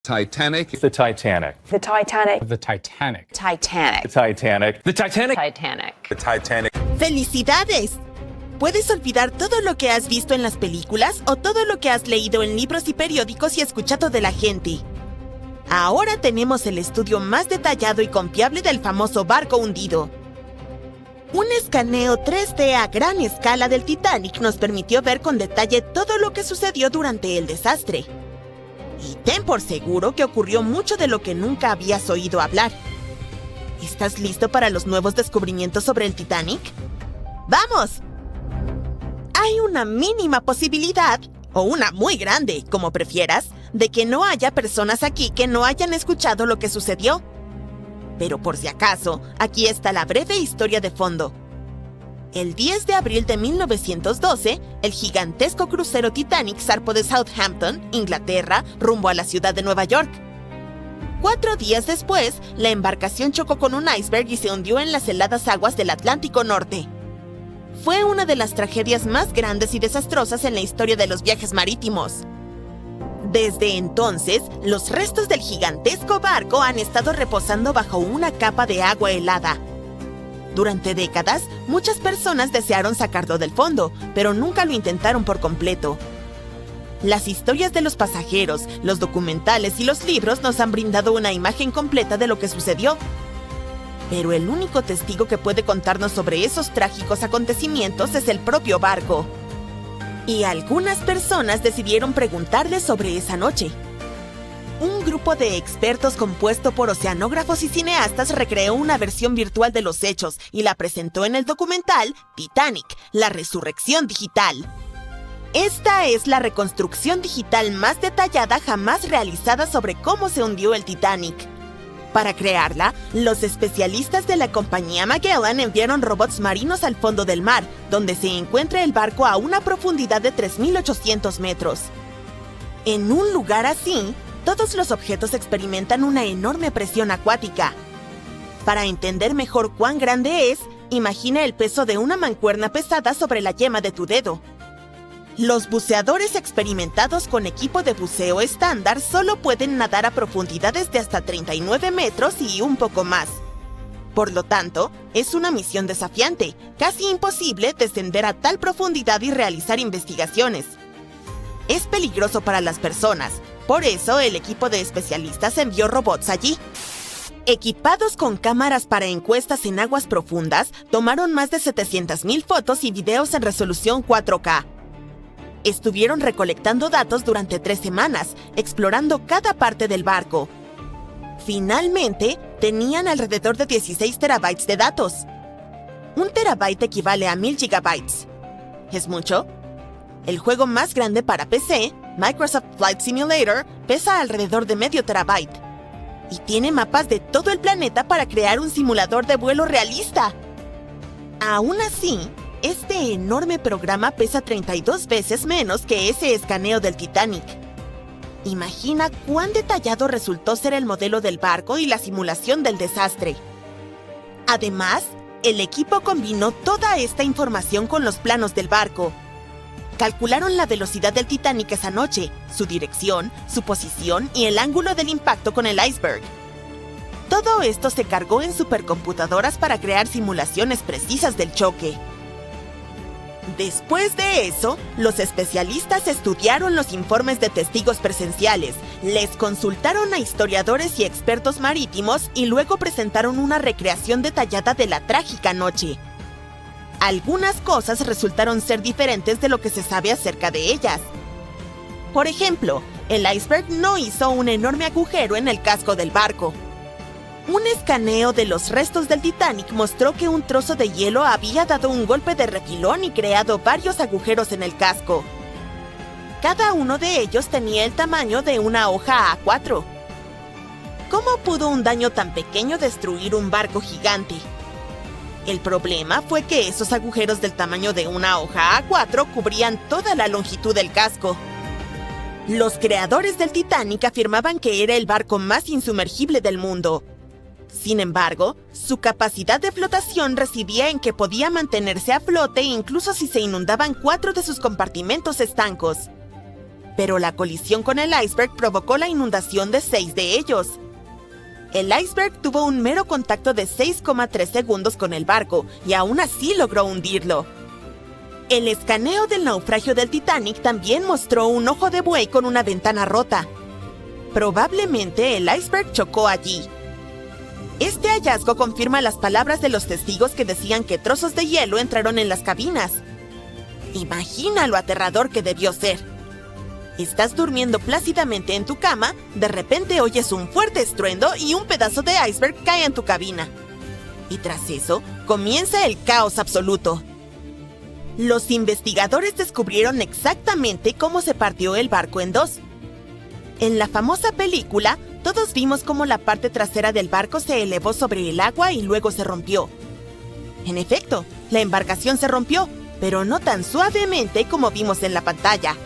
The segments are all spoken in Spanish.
Titanic. The Titanic. The Titanic. The Titanic. Titanic. The Titanic. The Titanic. Titanic. The Titanic. ¡Felicidades! Puedes olvidar todo lo que has visto en las películas o todo lo que has leído en libros y periódicos y escuchado de la gente. Ahora tenemos el estudio más detallado y confiable del famoso barco hundido. Un escaneo 3D a gran escala del Titanic nos permitió ver con detalle todo lo que sucedió durante el desastre. Y ten por seguro que ocurrió mucho de lo que nunca habías oído hablar. ¿Estás listo para los nuevos descubrimientos sobre el Titanic? ¡Vamos! Hay una mínima posibilidad, o una muy grande, como prefieras, de que no haya personas aquí que no hayan escuchado lo que sucedió. Pero por si acaso, aquí está la breve historia de fondo. El 10 de abril de 1912, el gigantesco crucero Titanic zarpó de Southampton, Inglaterra, rumbo a la ciudad de Nueva York. 4 días después, la embarcación chocó con un iceberg y se hundió en las heladas aguas del Atlántico Norte. Fue una de las tragedias más grandes y desastrosas en la historia de los viajes marítimos. Desde entonces, los restos del gigantesco barco han estado reposando bajo una capa de agua helada. Durante décadas, muchas personas desearon sacarlo del fondo, pero nunca lo intentaron por completo. Las historias de los pasajeros, los documentales y los libros nos han brindado una imagen completa de lo que sucedió. Pero el único testigo que puede contarnos sobre esos trágicos acontecimientos es el propio barco. Y algunas personas decidieron preguntarle sobre esa noche. Un grupo de expertos compuesto por oceanógrafos y cineastas recreó una versión virtual de los hechos y la presentó en el documental Titanic, la resurrección digital. Esta es la reconstrucción digital más detallada jamás realizada sobre cómo se hundió el Titanic. Para crearla, los especialistas de la compañía Magellan enviaron robots marinos al fondo del mar, donde se encuentra el barco a una profundidad de 3.800 metros. En un lugar así, todos los objetos experimentan una enorme presión acuática. Para entender mejor cuán grande es, imagina el peso de una mancuerna pesada sobre la yema de tu dedo. Los buceadores experimentados con equipo de buceo estándar solo pueden nadar a profundidades de hasta 39 metros y un poco más. Por lo tanto, es una misión desafiante, casi imposible descender a tal profundidad y realizar investigaciones. Es peligroso para las personas, por eso el equipo de especialistas envió robots allí. Equipados con cámaras para encuestas en aguas profundas, tomaron más de 700,000 fotos y videos en resolución 4K. Estuvieron recolectando datos durante 3 semanas, explorando cada parte del barco. Finalmente, tenían alrededor de 16 terabytes de datos. 1 terabyte equivale a 1000 gigabytes. ¿Es mucho? El juego más grande para PC, Microsoft Flight Simulator, pesa alrededor de medio terabyte. Y tiene mapas de todo el planeta para crear un simulador de vuelo realista. Aún así, este enorme programa pesa 32 veces menos que ese escaneo del Titanic. Imagina cuán detallado resultó ser el modelo del barco y la simulación del desastre. Además, el equipo combinó toda esta información con los planos del barco. Calcularon la velocidad del Titanic esa noche, su dirección, su posición y el ángulo del impacto con el iceberg. Todo esto se cargó en supercomputadoras para crear simulaciones precisas del choque. Después de eso, los especialistas estudiaron los informes de testigos presenciales, les consultaron a historiadores y expertos marítimos y luego presentaron una recreación detallada de la trágica noche. Algunas cosas resultaron ser diferentes de lo que se sabe acerca de ellas. Por ejemplo, el iceberg no hizo un enorme agujero en el casco del barco. Un escaneo de los restos del Titanic mostró que un trozo de hielo había dado un golpe de refilón y creado varios agujeros en el casco. Cada uno de ellos tenía el tamaño de una hoja A4. ¿Cómo pudo un daño tan pequeño destruir un barco gigante? El problema fue que esos agujeros del tamaño de una hoja A4 cubrían toda la longitud del casco. Los creadores del Titanic afirmaban que era el barco más insumergible del mundo. Sin embargo, su capacidad de flotación residía en que podía mantenerse a flote incluso si se inundaban 4 de sus compartimentos estancos. pero la colisión con el iceberg provocó la inundación de 6 de ellos. El iceberg tuvo un mero contacto de 6,3 segundos con el barco y aún así logró hundirlo. El escaneo del naufragio del Titanic también mostró un ojo de buey con una ventana rota. Probablemente el iceberg chocó allí. Este hallazgo confirma las palabras de los testigos que decían que trozos de hielo entraron en las cabinas. Imagina lo aterrador que debió ser. Estás durmiendo plácidamente en tu cama, de repente oyes un fuerte estruendo y un pedazo de iceberg cae en tu cabina. Y tras eso, comienza el caos absoluto. Los investigadores descubrieron exactamente cómo se partió el barco en dos. En la famosa película, todos vimos cómo la parte trasera del barco se elevó sobre el agua y luego se rompió. En efecto, la embarcación se rompió, pero no tan suavemente como vimos en la pantalla.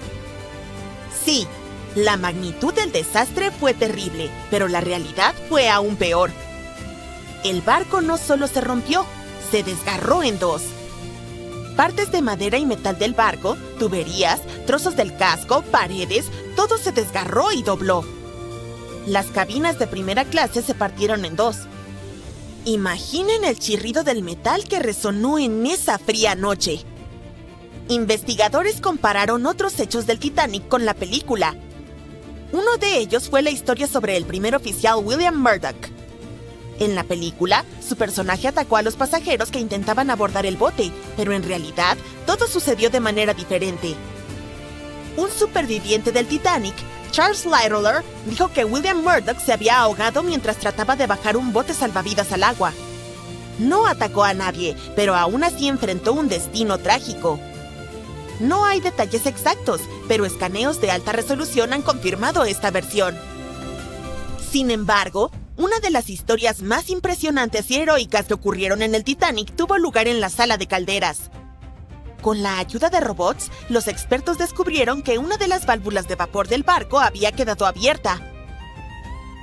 Sí, la magnitud del desastre fue terrible, pero la realidad fue aún peor. El barco no solo se rompió, se desgarró en dos. Partes de madera y metal del barco, tuberías, trozos del casco, paredes, todo se desgarró y dobló. Las cabinas de primera clase se partieron en dos. Imaginen el chirrido del metal que resonó en esa fría noche. Investigadores compararon otros hechos del Titanic con la película. Uno de ellos fue la historia sobre el primer oficial William Murdoch. En la película, su personaje atacó a los pasajeros que intentaban abordar el bote, pero en realidad, todo sucedió de manera diferente. Un superviviente del Titanic, Charles Littler, dijo que William Murdoch se había ahogado mientras trataba de bajar un bote salvavidas al agua. No atacó a nadie, pero aún así enfrentó un destino trágico. No hay detalles exactos, pero escaneos de alta resolución han confirmado esta versión. Sin embargo, una de las historias más impresionantes y heroicas que ocurrieron en el Titanic tuvo lugar en la sala de calderas. Con la ayuda de robots, los expertos descubrieron que una de las válvulas de vapor del barco había quedado abierta.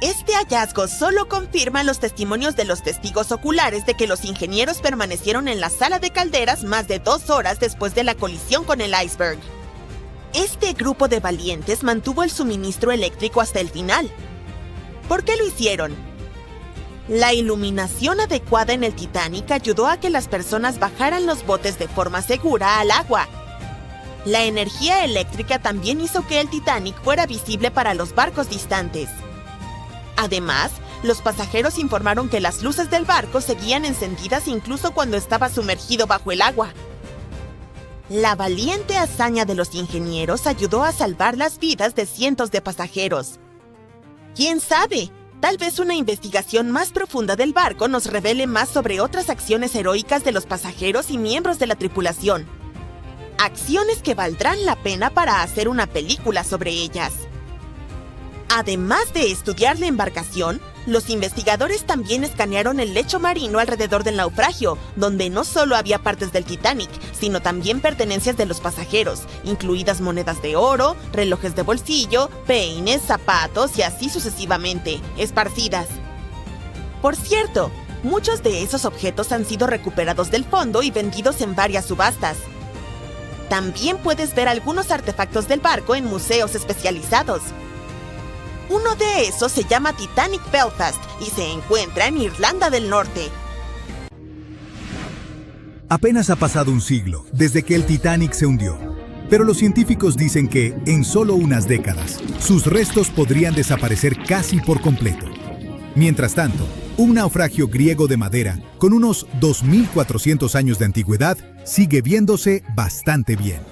Este hallazgo solo confirma los testimonios de los testigos oculares de que los ingenieros permanecieron en la sala de calderas más de 2 horas después de la colisión con el iceberg. Este grupo de valientes mantuvo el suministro eléctrico hasta el final. ¿Por qué lo hicieron? La iluminación adecuada en el Titanic ayudó a que las personas bajaran los botes de forma segura al agua. La energía eléctrica también hizo que el Titanic fuera visible para los barcos distantes. Además, los pasajeros informaron que las luces del barco seguían encendidas incluso cuando estaba sumergido bajo el agua. La valiente hazaña de los ingenieros ayudó a salvar las vidas de cientos de pasajeros. ¿Quién sabe? Tal vez una investigación más profunda del barco nos revele más sobre otras acciones heroicas de los pasajeros y miembros de la tripulación. Acciones que valdrán la pena para hacer una película sobre ellas. Además de estudiar la embarcación, los investigadores también escanearon el lecho marino alrededor del naufragio, donde no solo había partes del Titanic, sino también pertenencias de los pasajeros, incluidas monedas de oro, relojes de bolsillo, peines, zapatos y así sucesivamente, esparcidas. Por cierto, muchos de esos objetos han sido recuperados del fondo y vendidos en varias subastas. También puedes ver algunos artefactos del barco en museos especializados. Uno de esos se llama Titanic Belfast y se encuentra en Irlanda del Norte. Apenas ha pasado un siglo desde que el Titanic se hundió, pero los científicos dicen que, en solo unas décadas, sus restos podrían desaparecer casi por completo. Mientras tanto, un naufragio griego de madera, con unos 2.400 años de antigüedad, sigue viéndose bastante bien.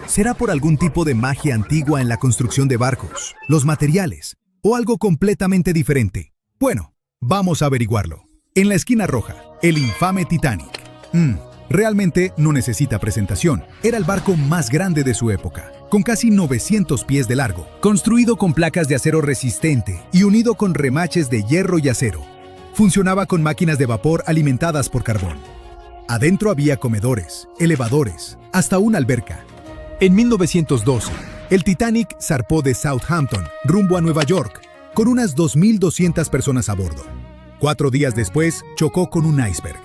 ¿Será por algún tipo de magia antigua en la construcción de barcos, los materiales, o algo completamente diferente? Bueno, vamos a averiguarlo. En la esquina roja, el infame Titanic. Realmente no necesita presentación. Era el barco más grande de su época, con casi 900 pies de largo, construido con placas de acero resistente y unido con remaches de hierro y acero. Funcionaba con máquinas de vapor alimentadas por carbón. Adentro había comedores, elevadores, hasta una alberca. En 1912, el Titanic zarpó de Southampton rumbo a Nueva York, con unas 2.200 personas a bordo. 4 días después, chocó con un iceberg.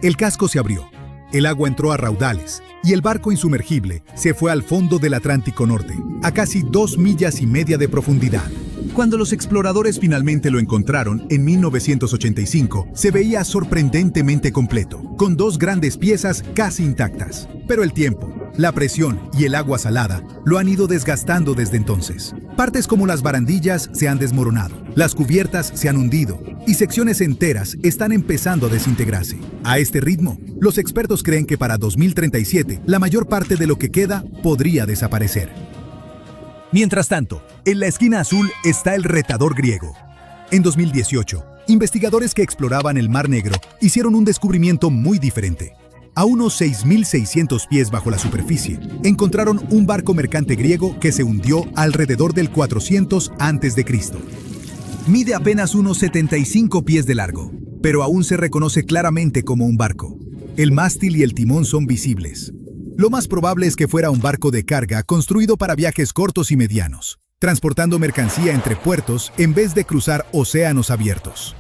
El casco se abrió. el agua entró a raudales y el barco insumergible se fue al fondo del Atlántico Norte, a casi 2,5 millas de profundidad. Cuando los exploradores finalmente lo encontraron en 1985, se veía sorprendentemente completo, con 2 grandes piezas casi intactas. Pero el tiempo, la presión y el agua salada lo han ido desgastando desde entonces. Partes como las barandillas se han desmoronado, las cubiertas se han hundido y secciones enteras están empezando a desintegrarse. A este ritmo, los expertos creen que para 2037 la mayor parte de lo que queda podría desaparecer. Mientras tanto, en la esquina azul está el retador griego. En 2018, investigadores que exploraban el Mar Negro hicieron un descubrimiento muy diferente. A unos 6,600 pies bajo la superficie, encontraron un barco mercante griego que se hundió alrededor del 400 a.C. Mide apenas unos 75 pies de largo, pero aún se reconoce claramente como un barco. El mástil y el timón son visibles. Lo más probable es que fuera un barco de carga construido para viajes cortos y medianos, transportando mercancía entre puertos en vez de cruzar océanos abiertos.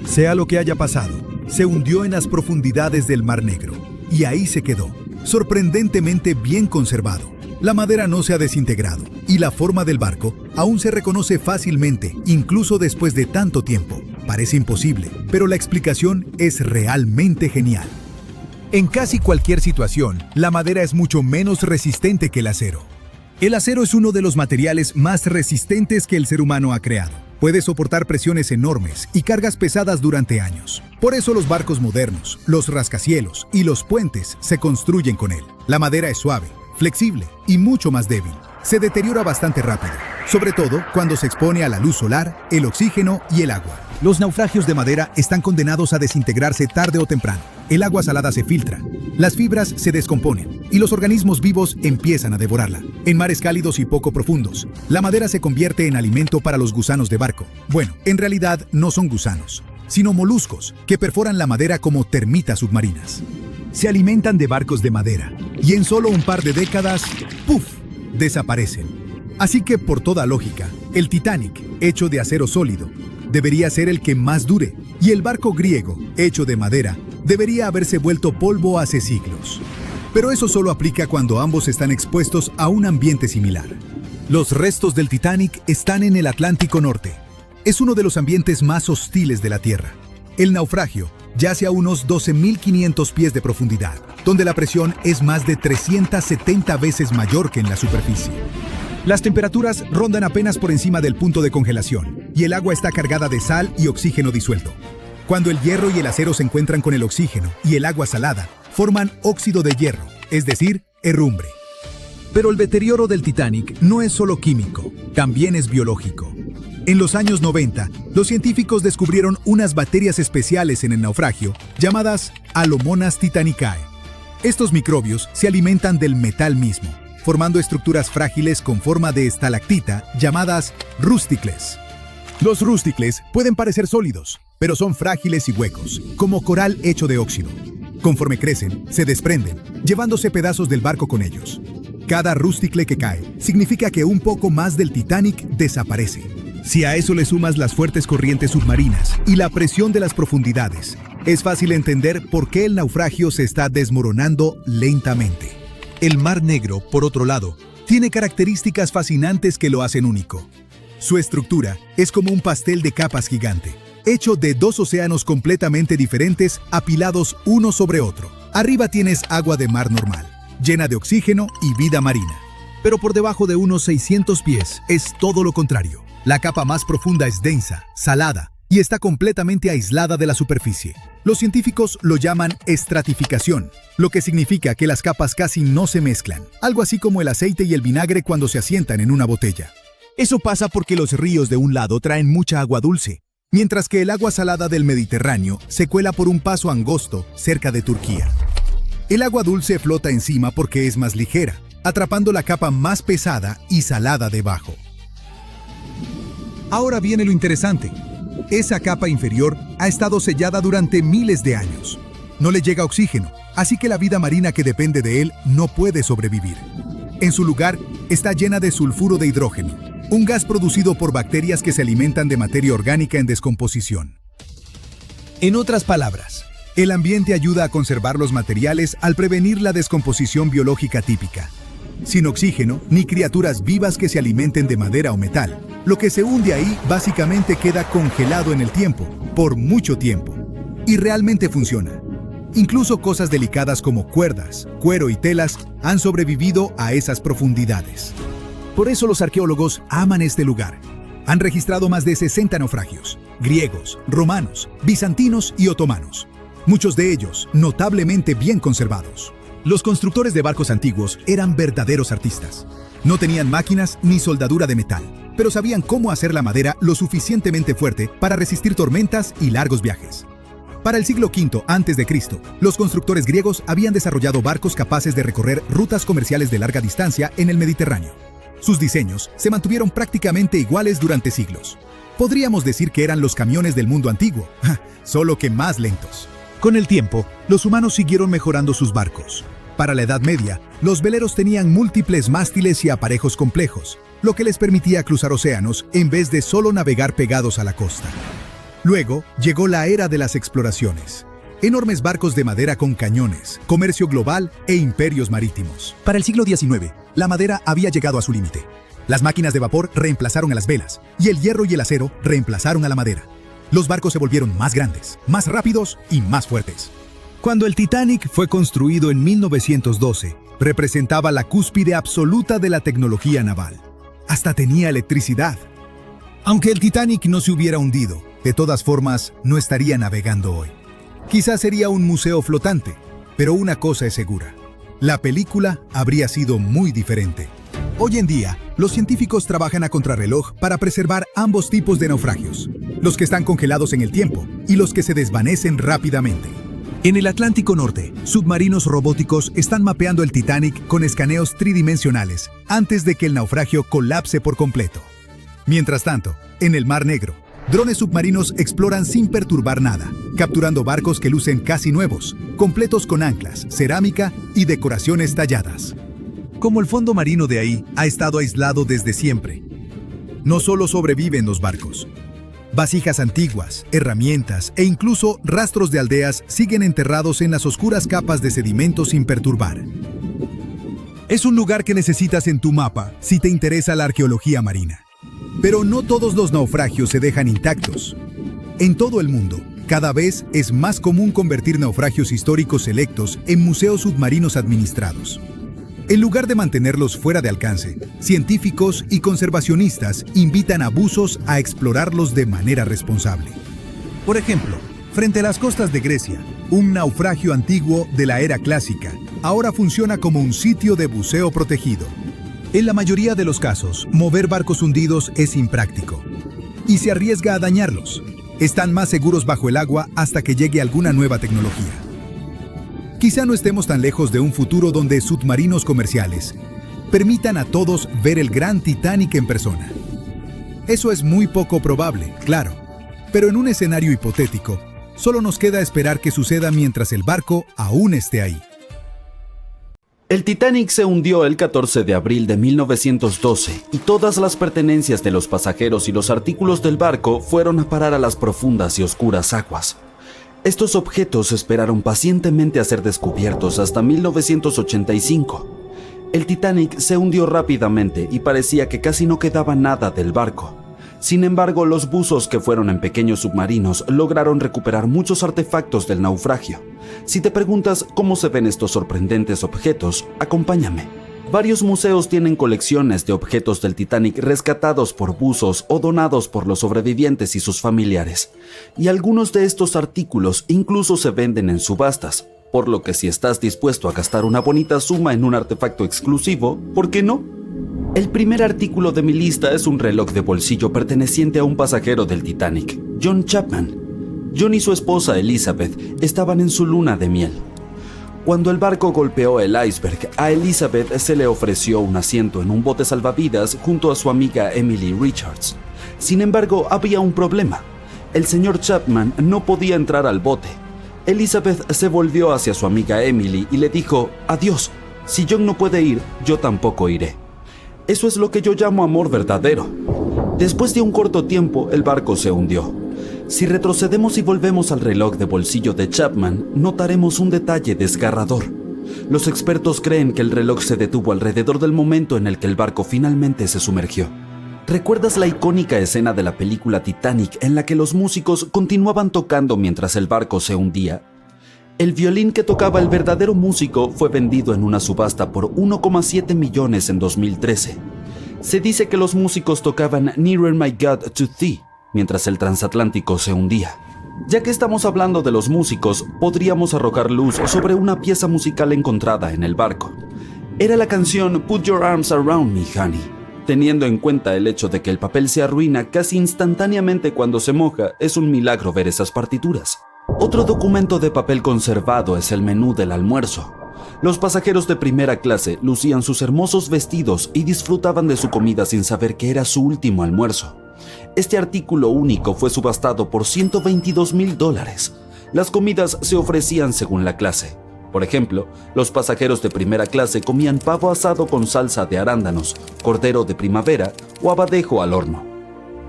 Sea lo que haya pasado, se hundió en las profundidades del Mar Negro, y ahí se quedó, sorprendentemente bien conservado. La madera no se ha desintegrado, y la forma del barco aún se reconoce fácilmente, incluso después de tanto tiempo. Parece imposible, pero la explicación es realmente genial. En casi cualquier situación, la madera es mucho menos resistente que el acero. El acero es uno de los materiales más resistentes que el ser humano ha creado. Puede soportar presiones enormes y cargas pesadas durante años. Por eso los barcos modernos, los rascacielos y los puentes se construyen con él. La madera es suave, flexible y mucho más débil. Se deteriora bastante rápido, sobre todo cuando se expone a la luz solar, el oxígeno y el agua. Los naufragios de madera están condenados a desintegrarse tarde o temprano. El agua salada se filtra, las fibras se descomponen y los organismos vivos empiezan a devorarla. En mares cálidos y poco profundos, la madera se convierte en alimento para los gusanos de barco. Bueno, en realidad no son gusanos, sino moluscos que perforan la madera como termitas submarinas. Se alimentan de barcos de madera y en solo un par de décadas, ¡puf!, desaparecen. Así que, por toda lógica, el Titanic, hecho de acero sólido, debería ser el que más dure, y el barco griego, hecho de madera, debería haberse vuelto polvo hace siglos. Pero eso solo aplica cuando ambos están expuestos a un ambiente similar. Los restos del Titanic están en el Atlántico Norte. Es uno de los ambientes más hostiles de la Tierra. El naufragio yace a unos 12,500 pies de profundidad, donde la presión es más de 370 veces mayor que en la superficie. Las temperaturas rondan apenas por encima del punto de congelación, y el agua está cargada de sal y oxígeno disuelto. Cuando el hierro y el acero se encuentran con el oxígeno y el agua salada, forman óxido de hierro, es decir, herrumbre. Pero el deterioro del Titanic no es solo químico, también es biológico. En los años 90, los científicos descubrieron unas bacterias especiales en el naufragio llamadas Alomonas titanicae. Estos microbios se alimentan del metal mismo, formando estructuras frágiles con forma de estalactita llamadas rústicles. Los rústicles pueden parecer sólidos, pero son frágiles y huecos, como coral hecho de óxido. Conforme crecen, se desprenden, llevándose pedazos del barco con ellos. Cada rústicle que cae significa que un poco más del Titanic desaparece. Si a eso le sumas las fuertes corrientes submarinas y la presión de las profundidades, es fácil entender por qué el naufragio se está desmoronando lentamente. El Mar Negro, por otro lado, tiene características fascinantes que lo hacen único. Su estructura es como un pastel de capas gigante, hecho de 2 océanos completamente diferentes apilados uno sobre otro. Arriba tienes agua de mar normal, llena de oxígeno y vida marina. Pero por debajo de unos 600 pies es todo lo contrario. La capa más profunda es densa, salada y está completamente aislada de la superficie. Los científicos lo llaman estratificación, lo que significa que las capas casi no se mezclan, algo así como el aceite y el vinagre cuando se asientan en una botella. Eso pasa porque los ríos de un lado traen mucha agua dulce, mientras que el agua salada del Mediterráneo se cuela por un paso angosto cerca de Turquía. El agua dulce flota encima porque es más ligera, atrapando la capa más pesada y salada debajo. Ahora viene lo interesante. Esa capa inferior ha estado sellada durante miles de años. No le llega oxígeno, así que la vida marina que depende de él no puede sobrevivir. En su lugar, está llena de sulfuro de hidrógeno, un gas producido por bacterias que se alimentan de materia orgánica en descomposición. En otras palabras, El ambiente ayuda a conservar los materiales al prevenir la descomposición biológica típica. Sin oxígeno, ni criaturas vivas que se alimenten de madera o metal. Lo que se hunde ahí básicamente queda congelado en el tiempo, por mucho tiempo. Y realmente funciona. Incluso cosas delicadas como cuerdas, cuero y telas han sobrevivido a esas profundidades. Por eso los arqueólogos aman este lugar. Han registrado más de 60 naufragios, griegos, romanos, bizantinos y otomanos. Muchos de ellos notablemente bien conservados. Los constructores de barcos antiguos eran verdaderos artistas. No tenían máquinas ni soldadura de metal, pero sabían cómo hacer la madera lo suficientemente fuerte para resistir tormentas y largos viajes. Para el siglo V a.C., los constructores griegos habían desarrollado barcos capaces de recorrer rutas comerciales de larga distancia en el Mediterráneo. Sus diseños se mantuvieron prácticamente iguales durante siglos. Podríamos decir que eran los camiones del mundo antiguo, solo que más lentos. Con el tiempo, los humanos siguieron mejorando sus barcos. Para la Edad Media, los veleros tenían múltiples mástiles y aparejos complejos, lo que les permitía cruzar océanos en vez de solo navegar pegados a la costa. Luego, llegó la era de las exploraciones. Enormes barcos de madera con cañones, comercio global e imperios marítimos. Para el siglo XIX, la madera había llegado a su límite. Las máquinas de vapor reemplazaron a las velas, y el hierro y el acero reemplazaron a la madera. Los barcos se volvieron más grandes, más rápidos y más fuertes. Cuando el Titanic fue construido en 1912, representaba la cúspide absoluta de la tecnología naval. Hasta tenía electricidad. Aunque el Titanic no se hubiera hundido, de todas formas, no estaría navegando hoy. Quizás sería un museo flotante, pero una cosa es segura. La película habría sido muy diferente. Hoy en día, los científicos trabajan a contrarreloj para preservar ambos tipos de naufragios, los que están congelados en el tiempo y los que se desvanecen rápidamente. En el Atlántico Norte, submarinos robóticos están mapeando el Titanic con escaneos tridimensionales antes de que el naufragio colapse por completo. Mientras tanto, en el Mar Negro, drones submarinos exploran sin perturbar nada, capturando barcos que lucen casi nuevos, completos con anclas, cerámica y decoraciones talladas. Como el fondo marino de ahí ha estado aislado desde siempre. No solo sobreviven los barcos. Vasijas antiguas, herramientas e incluso rastros de aldeas siguen enterrados en las oscuras capas de sedimento sin perturbar. Es un lugar que necesitas en tu mapa si te interesa la arqueología marina. Pero no todos los naufragios se dejan intactos. En todo el mundo, cada vez es más común convertir naufragios históricos selectos en museos submarinos administrados. En lugar de mantenerlos fuera de alcance, científicos y conservacionistas invitan a buzos a explorarlos de manera responsable. Por ejemplo, frente a las costas de Grecia, un naufragio antiguo de la era clásica ahora funciona como un sitio de buceo protegido. En la mayoría de los casos, mover barcos hundidos es impráctico y se arriesga a dañarlos. Están más seguros bajo el agua hasta que llegue alguna nueva tecnología. Quizá no estemos tan lejos de un futuro donde submarinos comerciales permitan a todos ver el gran Titanic en persona. Eso es muy poco probable, claro, pero en un escenario hipotético, solo nos queda esperar que suceda mientras el barco aún esté ahí. El Titanic se hundió el 14 de abril de 1912 y todas las pertenencias de los pasajeros y los artículos del barco fueron a parar a las profundas y oscuras aguas. Estos objetos esperaron pacientemente a ser descubiertos hasta 1985. El Titanic se hundió rápidamente y parecía que casi no quedaba nada del barco. Sin embargo, los buzos que fueron en pequeños submarinos lograron recuperar muchos artefactos del naufragio. Si te preguntas cómo se ven estos sorprendentes objetos, acompáñame. Varios museos tienen colecciones de objetos del Titanic rescatados por buzos o donados por los sobrevivientes y sus familiares. Y algunos de estos artículos incluso se venden en subastas, por lo que si estás dispuesto a gastar una bonita suma en un artefacto exclusivo, ¿por qué no? El primer artículo de mi lista es un reloj de bolsillo perteneciente a un pasajero del Titanic, John Chapman. John y su esposa Elizabeth estaban en su luna de miel. Cuando el barco golpeó el iceberg, a Elizabeth se le ofreció un asiento en un bote salvavidas junto a su amiga Emily Richards. Sin embargo, había un problema. El señor Chapman no podía entrar al bote. Elizabeth se volvió hacia su amiga Emily y le dijo: «Adiós, si John no puede ir, yo tampoco iré». Eso es lo que yo llamo amor verdadero. Después de un corto tiempo, el barco se hundió. Si retrocedemos y volvemos al reloj de bolsillo de Chapman, notaremos un detalle desgarrador. Los expertos creen que el reloj se detuvo alrededor del momento en el que el barco finalmente se sumergió. ¿Recuerdas la icónica escena de la película Titanic en la que los músicos continuaban tocando mientras el barco se hundía? El violín que tocaba el verdadero músico fue vendido en una subasta por 1,7 millones en 2013. Se dice que los músicos tocaban Nearer My God to Thee mientras el transatlántico se hundía. Ya que estamos hablando de los músicos, podríamos arrojar luz sobre una pieza musical encontrada en el barco. Era la canción Put Your Arms Around Me, Honey. Teniendo en cuenta el hecho de que el papel se arruina casi instantáneamente cuando se moja, es un milagro ver esas partituras. Otro documento de papel conservado es el menú del almuerzo. Los pasajeros de primera clase lucían sus hermosos vestidos y disfrutaban de su comida sin saber que era su último almuerzo. Este artículo único fue subastado por $122,000. Las comidas se ofrecían según la clase. Por ejemplo, los pasajeros de primera clase comían pavo asado con salsa de arándanos, cordero de primavera o abadejo al horno.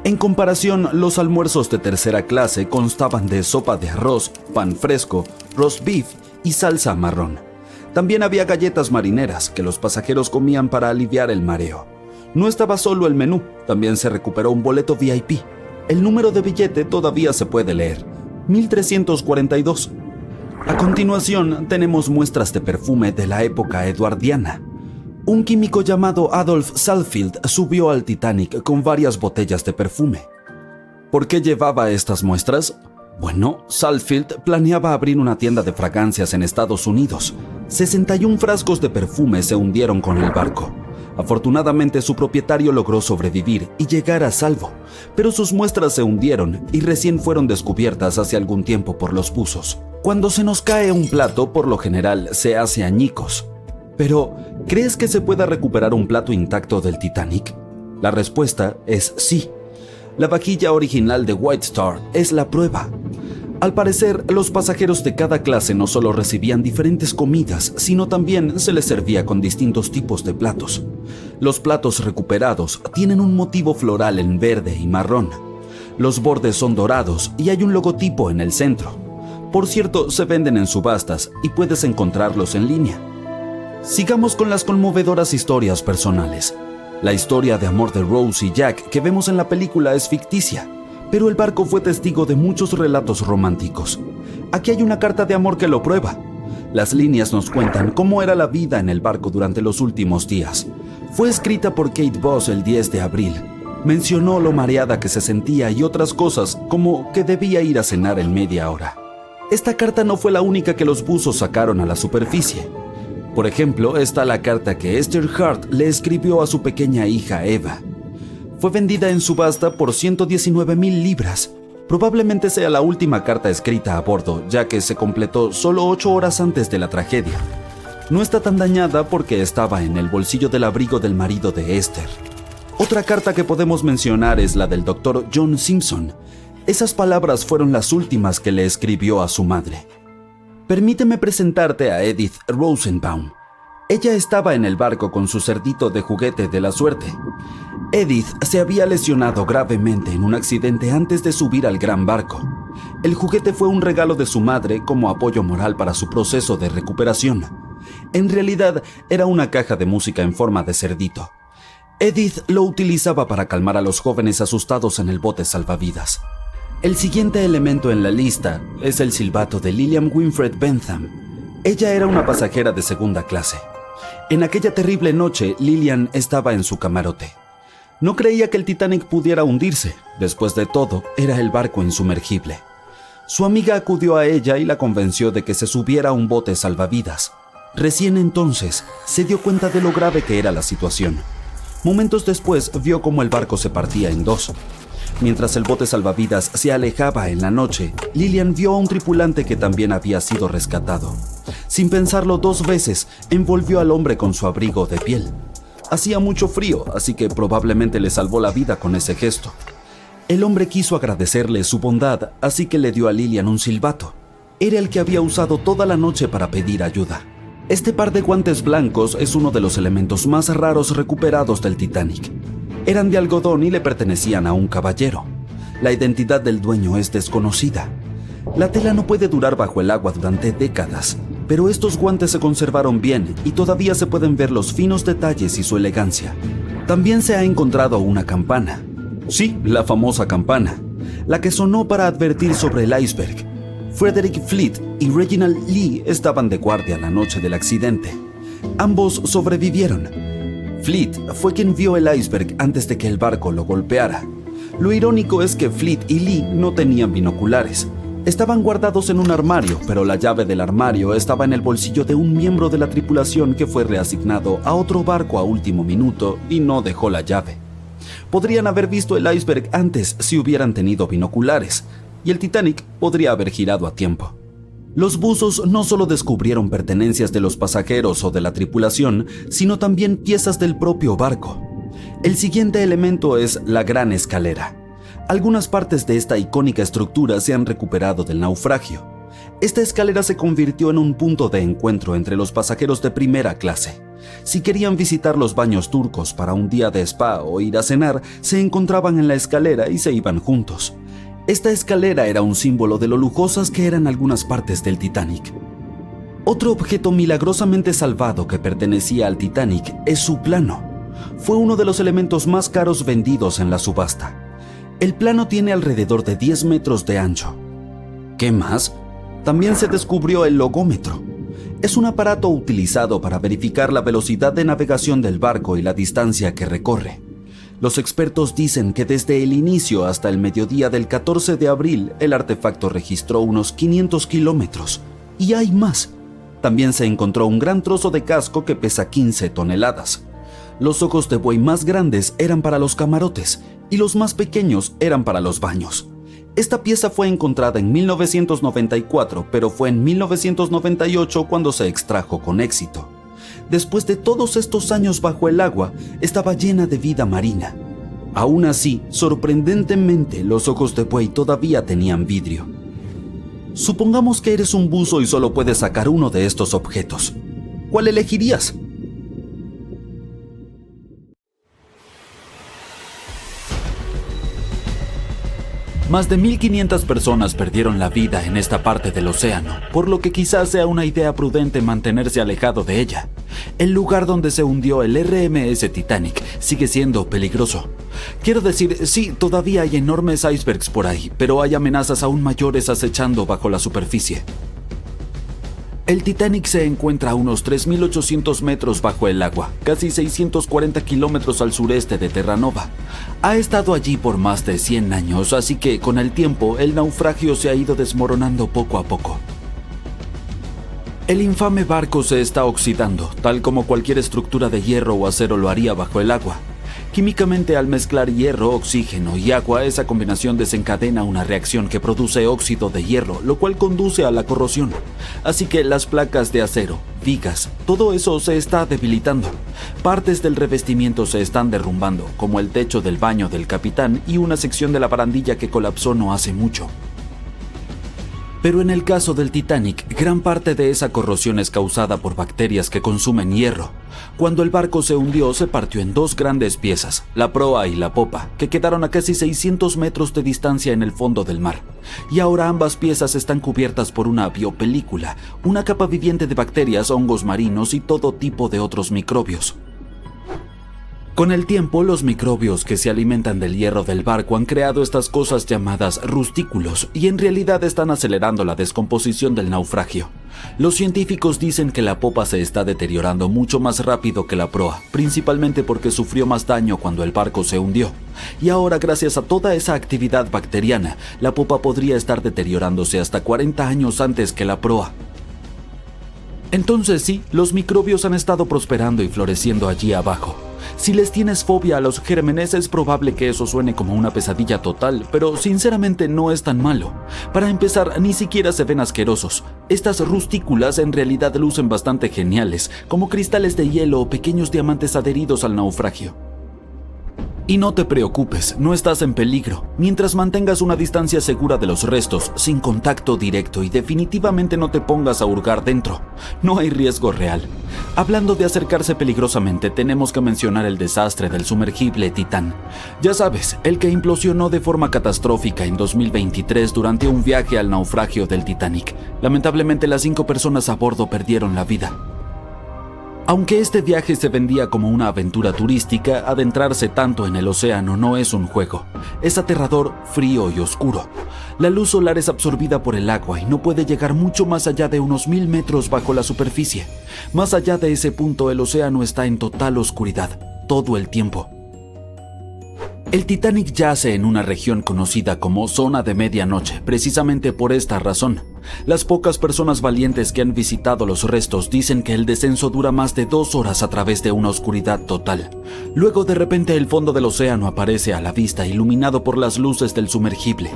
En comparación, los almuerzos de tercera clase constaban de sopa de arroz, pan fresco, roast beef y salsa marrón. También había galletas marineras que los pasajeros comían para aliviar el mareo. No estaba solo el menú, también se recuperó un boleto VIP. El número de billete todavía se puede leer, 1342. A continuación, tenemos muestras de perfume de la época eduardiana. Un químico llamado Adolf Salfield subió al Titanic con varias botellas de perfume. ¿Por qué llevaba estas muestras? Bueno, Salfield planeaba abrir una tienda de fragancias en Estados Unidos. 61 frascos de perfume se hundieron con el barco. Afortunadamente, su propietario logró sobrevivir y llegar a salvo, pero sus muestras se hundieron y recién fueron descubiertas hace algún tiempo por los buzos. Cuando se nos cae un plato, por lo general se hace añicos. Pero, ¿crees que se pueda recuperar un plato intacto del Titanic? La respuesta es sí. La vajilla original de White Star es la prueba. Al parecer, los pasajeros de cada clase no solo recibían diferentes comidas, sino también se les servía con distintos tipos de platos. Los platos recuperados tienen un motivo floral en verde y marrón. Los bordes son dorados y hay un logotipo en el centro. Por cierto, se venden en subastas y puedes encontrarlos en línea. Sigamos con las conmovedoras historias personales. La historia de amor de Rose y Jack que vemos en la película es ficticia, pero el barco fue testigo de muchos relatos románticos. Aquí hay una carta de amor que lo prueba. Las líneas nos cuentan cómo era la vida en el barco durante los últimos días. Fue escrita por Kate Boss el 10 de abril. Mencionó lo mareada que se sentía y otras cosas, como que debía ir a cenar en media hora. Esta carta no fue la única que los buzos sacaron a la superficie. Por ejemplo, está la carta que Esther Hart le escribió a su pequeña hija Eva. Fue vendida en subasta por 119,000 libras. Probablemente sea la última carta escrita a bordo, ya que se completó solo 8 horas antes de la tragedia. No está tan dañada porque estaba en el bolsillo del abrigo del marido de Esther. Otra carta que podemos mencionar es la del Dr. John Simpson. Esas palabras fueron las últimas que le escribió a su madre. Permíteme presentarte a Edith Rosenbaum. Ella estaba en el barco con su cerdito de juguete de la suerte. Edith se había lesionado gravemente en un accidente antes de subir al gran barco. El juguete fue un regalo de su madre como apoyo moral para su proceso de recuperación. En realidad, era una caja de música en forma de cerdito. Edith lo utilizaba para calmar a los jóvenes asustados en el bote salvavidas. El siguiente elemento en la lista es el silbato de Lillian Winfred Bentham. Ella era una pasajera de segunda clase. En aquella terrible noche, Lillian estaba en su camarote. No creía que el Titanic pudiera hundirse. Después de todo, era el barco insumergible. Su amiga acudió a ella y la convenció de que se subiera a un bote salvavidas. Recién entonces, se dio cuenta de lo grave que era la situación. Momentos después, vio cómo el barco se partía en dos. Mientras el bote salvavidas se alejaba en la noche, Lillian vio a un tripulante que también había sido rescatado. Sin pensarlo 2 veces, envolvió al hombre con su abrigo de piel. Hacía mucho frío, así que probablemente le salvó la vida con ese gesto. El hombre quiso agradecerle su bondad, así que le dio a Lillian un silbato. Era el que había usado toda la noche para pedir ayuda. Este par de guantes blancos es uno de los elementos más raros recuperados del Titanic. Eran de algodón y le pertenecían a un caballero. La identidad del dueño es desconocida. La tela no puede durar bajo el agua durante décadas, pero estos guantes se conservaron bien y todavía se pueden ver los finos detalles y su elegancia. También se ha encontrado una campana. Sí, la famosa campana, la que sonó para advertir sobre el iceberg. Frederick Fleet y Reginald Lee estaban de guardia la noche del accidente. Ambos sobrevivieron. Fleet fue quien vio el iceberg antes de que el barco lo golpeara. Lo irónico es que Fleet y Lee no tenían binoculares. Estaban guardados en un armario, pero la llave del armario estaba en el bolsillo de un miembro de la tripulación que fue reasignado a otro barco a último minuto y no dejó la llave. Podrían haber visto el iceberg antes si hubieran tenido binoculares, y el Titanic podría haber girado a tiempo. Los buzos no solo descubrieron pertenencias de los pasajeros o de la tripulación, sino también piezas del propio barco. El siguiente elemento es la Gran Escalera. Algunas partes de esta icónica estructura se han recuperado del naufragio. Esta escalera se convirtió en un punto de encuentro entre los pasajeros de primera clase. Si querían visitar los baños turcos para un día de spa o ir a cenar, se encontraban en la escalera y se iban juntos. Esta escalera era un símbolo de lo lujosas que eran algunas partes del Titanic. Otro objeto milagrosamente salvado que pertenecía al Titanic es su plano. Fue uno de los elementos más caros vendidos en la subasta. El plano tiene alrededor de 10 metros de ancho. ¿Qué más? También se descubrió el logómetro. Es un aparato utilizado para verificar la velocidad de navegación del barco y la distancia que recorre. Los expertos dicen que desde el inicio hasta el mediodía del 14 de abril, el artefacto registró unos 500 kilómetros. Y hay más. También se encontró un gran trozo de casco que pesa 15 toneladas. Los ojos de buey más grandes eran para los camarotes y los más pequeños eran para los baños. Esta pieza fue encontrada en 1994, pero fue en 1998 cuando se extrajo con éxito. Después de todos estos años bajo el agua, estaba llena de vida marina. Aún así, sorprendentemente, los ojos de buey todavía tenían vidrio. Supongamos que eres un buzo y solo puedes sacar uno de estos objetos. ¿Cuál elegirías? Más de 1.500 personas perdieron la vida en esta parte del océano, por lo que quizás sea una idea prudente mantenerse alejado de ella. El lugar donde se hundió el RMS Titanic sigue siendo peligroso. Quiero decir, sí, todavía hay enormes icebergs por ahí, pero hay amenazas aún mayores acechando bajo la superficie. El Titanic se encuentra a unos 3.800 metros bajo el agua, casi 640 kilómetros al sureste de Terranova. Ha estado allí por más de 100 años, así que con el tiempo el naufragio se ha ido desmoronando poco a poco. El infame barco se está oxidando, tal como cualquier estructura de hierro o acero lo haría bajo el agua. Químicamente, al mezclar hierro, oxígeno y agua, esa combinación desencadena una reacción que produce óxido de hierro, lo cual conduce a la corrosión. Así que las placas de acero, vigas, todo eso se está debilitando. Partes del revestimiento se están derrumbando, como el techo del baño del capitán y una sección de la barandilla que colapsó no hace mucho. Pero en el caso del Titanic, gran parte de esa corrosión es causada por bacterias que consumen hierro. Cuando el barco se hundió, se partió en dos grandes piezas, la proa y la popa, que quedaron a casi 600 metros de distancia en el fondo del mar. Y ahora ambas piezas están cubiertas por una biopelícula, una capa viviente de bacterias, hongos marinos y todo tipo de otros microbios. Con el tiempo, los microbios que se alimentan del hierro del barco han creado estas cosas llamadas rustículos y en realidad están acelerando la descomposición del naufragio. Los científicos dicen que la popa se está deteriorando mucho más rápido que la proa, principalmente porque sufrió más daño cuando el barco se hundió. Y ahora, gracias a toda esa actividad bacteriana, la popa podría estar deteriorándose hasta 40 años antes que la proa. Entonces sí, los microbios han estado prosperando y floreciendo allí abajo. Si les tienes fobia a los gérmenes, es probable que eso suene como una pesadilla total, pero sinceramente no es tan malo. Para empezar, ni siquiera se ven asquerosos. Estas rustículas en realidad lucen bastante geniales, como cristales de hielo o pequeños diamantes adheridos al naufragio. Y no te preocupes, no estás en peligro. Mientras mantengas una distancia segura de los restos, sin contacto directo y definitivamente no te pongas a hurgar dentro, no hay riesgo real. Hablando de acercarse peligrosamente, tenemos que mencionar el desastre del sumergible Titán. Ya sabes, el que implosionó de forma catastrófica en 2023 durante un viaje al naufragio del Titanic. Lamentablemente, las 5 personas a bordo perdieron la vida. Aunque este viaje se vendía como una aventura turística, adentrarse tanto en el océano no es un juego. Es aterrador, frío y oscuro. La luz solar es absorbida por el agua y no puede llegar mucho más allá de unos 1000 metros bajo la superficie. Más allá de ese punto, el océano está en total oscuridad, todo el tiempo. El Titanic yace en una región conocida como Zona de Medianoche, precisamente por esta razón. Las pocas personas valientes que han visitado los restos dicen que el descenso dura más de 2 horas a través de una oscuridad total. Luego, de repente, el fondo del océano aparece a la vista, iluminado por las luces del sumergible.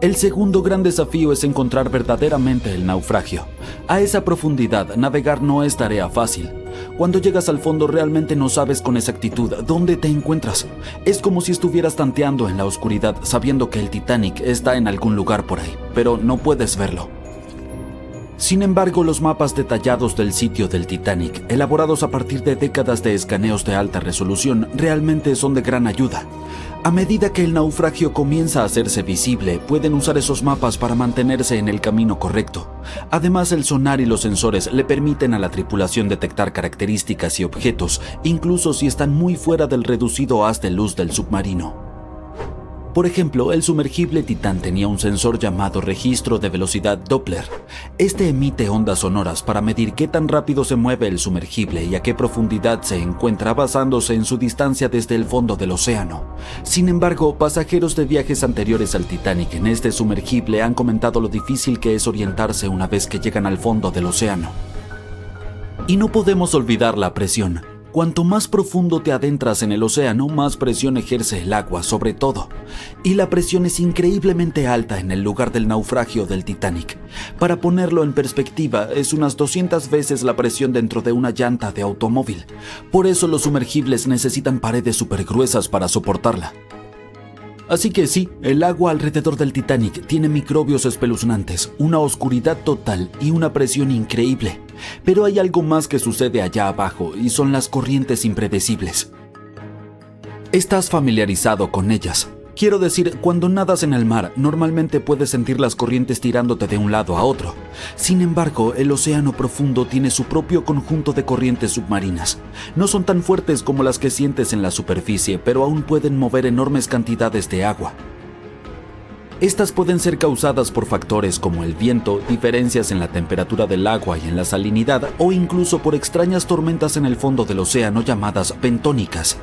El segundo gran desafío es encontrar verdaderamente el naufragio. A esa profundidad, navegar no es tarea fácil. Cuando llegas al fondo realmente no sabes con exactitud dónde te encuentras. Es como si estuvieras tanteando en la oscuridad sabiendo que el Titanic está en algún lugar por ahí, pero no puedes verlo. Sin embargo, los mapas detallados del sitio del Titanic, elaborados a partir de décadas de escaneos de alta resolución, realmente son de gran ayuda. A medida que el naufragio comienza a hacerse visible, pueden usar esos mapas para mantenerse en el camino correcto. Además, el sonar y los sensores le permiten a la tripulación detectar características y objetos, incluso si están muy fuera del reducido haz de luz del submarino. Por ejemplo, el sumergible Titán tenía un sensor llamado registro de velocidad Doppler. Este emite ondas sonoras para medir qué tan rápido se mueve el sumergible y a qué profundidad se encuentra basándose en su distancia desde el fondo del océano. Sin embargo, pasajeros de viajes anteriores al Titanic en este sumergible han comentado lo difícil que es orientarse una vez que llegan al fondo del océano. Y no podemos olvidar la presión. Cuanto más profundo te adentras en el océano, más presión ejerce el agua sobre todo. Y la presión es increíblemente alta en el lugar del naufragio del Titanic. Para ponerlo en perspectiva, es unas 200 veces la presión dentro de una llanta de automóvil. Por eso los sumergibles necesitan paredes súper gruesas para soportarla. Así que sí, el agua alrededor del Titanic tiene microbios espeluznantes, una oscuridad total y una presión increíble. Pero hay algo más que sucede allá abajo y son las corrientes impredecibles. Estás familiarizado con ellas. Quiero decir, cuando nadas en el mar, normalmente puedes sentir las corrientes tirándote de un lado a otro. Sin embargo, el océano profundo tiene su propio conjunto de corrientes submarinas. No son tan fuertes como las que sientes en la superficie, pero aún pueden mover enormes cantidades de agua. Estas pueden ser causadas por factores como el viento, diferencias en la temperatura del agua y en la salinidad, o incluso por extrañas tormentas en el fondo del océano llamadas bentónicas.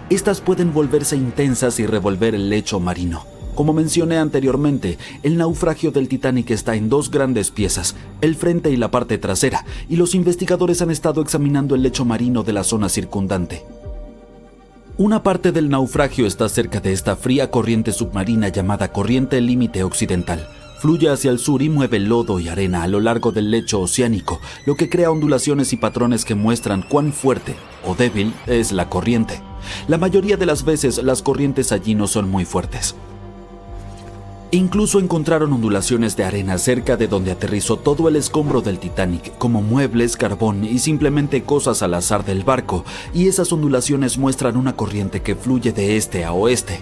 Estas pueden volverse intensas y revolver el lecho marino. Como mencioné anteriormente, el naufragio del Titanic está en 2 grandes piezas, el frente y la parte trasera, y los investigadores han estado examinando el lecho marino de la zona circundante. Una parte del naufragio está cerca de esta fría corriente submarina llamada corriente límite occidental. Fluye hacia el sur y mueve lodo y arena a lo largo del lecho oceánico, lo que crea ondulaciones y patrones que muestran cuán fuerte o débil es la corriente. La mayoría de las veces las corrientes allí no son muy fuertes. Incluso encontraron ondulaciones de arena cerca de donde aterrizó todo el escombro del Titanic, como muebles, carbón y simplemente cosas al azar del barco, y esas ondulaciones muestran una corriente que fluye de este a oeste.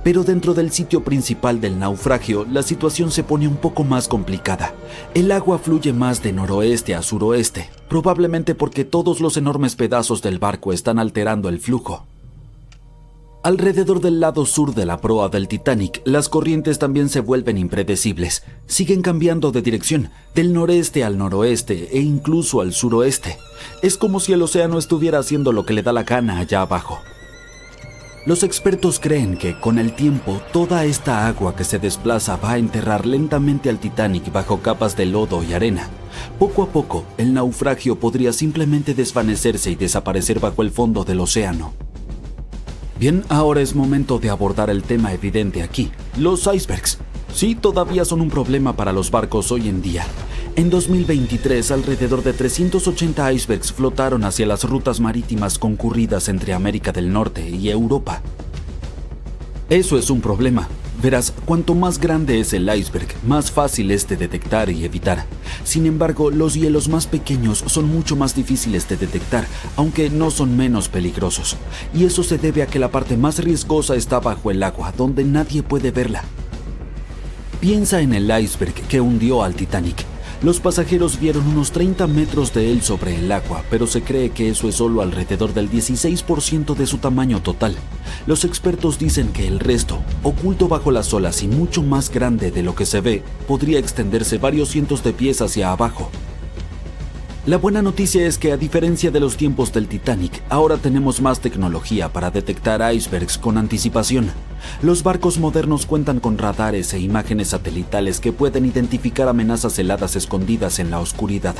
Pero dentro del sitio principal del naufragio, la situación se pone un poco más complicada. El agua fluye más de noroeste a suroeste, probablemente porque todos los enormes pedazos del barco están alterando el flujo. Alrededor del lado sur de la proa del Titanic, las corrientes también se vuelven impredecibles. Siguen cambiando de dirección, del noreste al noroeste e incluso al suroeste. Es como si el océano estuviera haciendo lo que le da la gana allá abajo. Los expertos creen que, con el tiempo, toda esta agua que se desplaza va a enterrar lentamente al Titanic bajo capas de lodo y arena. Poco a poco, el naufragio podría simplemente desvanecerse y desaparecer bajo el fondo del océano. Bien, ahora es momento de abordar el tema evidente aquí, los icebergs. Sí, todavía son un problema para los barcos hoy en día. En 2023, alrededor de 380 icebergs flotaron hacia las rutas marítimas concurridas entre América del Norte y Europa. Eso es un problema. Verás, cuanto más grande es el iceberg, más fácil es de detectar y evitar. Sin embargo, los hielos más pequeños son mucho más difíciles de detectar, aunque no son menos peligrosos. Y eso se debe a que la parte más riesgosa está bajo el agua, donde nadie puede verla. Piensa en el iceberg que hundió al Titanic. Los pasajeros vieron unos 30 metros de él sobre el agua, pero se cree que eso es solo alrededor del 16% de su tamaño total. Los expertos dicen que el resto, oculto bajo las olas y mucho más grande de lo que se ve, podría extenderse varios cientos de pies hacia abajo. La buena noticia es que, a diferencia de los tiempos del Titanic, ahora tenemos más tecnología para detectar icebergs con anticipación. Los barcos modernos cuentan con radares e imágenes satelitales que pueden identificar amenazas heladas escondidas en la oscuridad.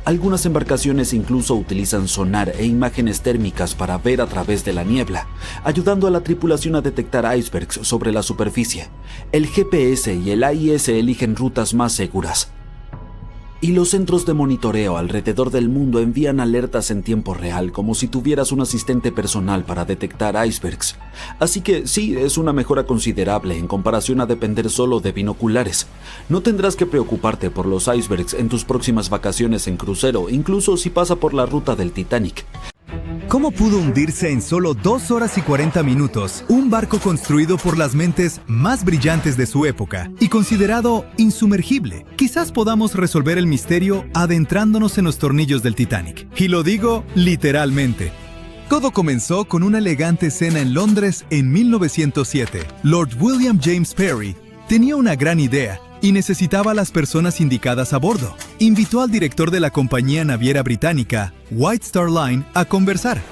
Algunas embarcaciones incluso utilizan sonar e imágenes térmicas para ver a través de la niebla, ayudando a la tripulación a detectar icebergs sobre la superficie. El GPS y el AIS eligen rutas más seguras. Y los centros de monitoreo alrededor del mundo envían alertas en tiempo real, como si tuvieras un asistente personal para detectar icebergs. Así que sí, es una mejora considerable en comparación a depender solo de binoculares. No tendrás que preocuparte por los icebergs en tus próximas vacaciones en crucero, incluso si pasa por la ruta del Titanic. ¿Cómo pudo hundirse en solo 2 horas y 40 minutos un barco construido por las mentes más brillantes de su época y considerado insumergible? Quizás podamos resolver el misterio adentrándonos en los tornillos del Titanic. Y lo digo literalmente. Todo comenzó con una elegante cena en Londres en 1907. Lord William James Parry tenía una gran idea y necesitaba a las personas indicadas a bordo. Invitó al director de la compañía naviera británica, White Star Line, a conversar.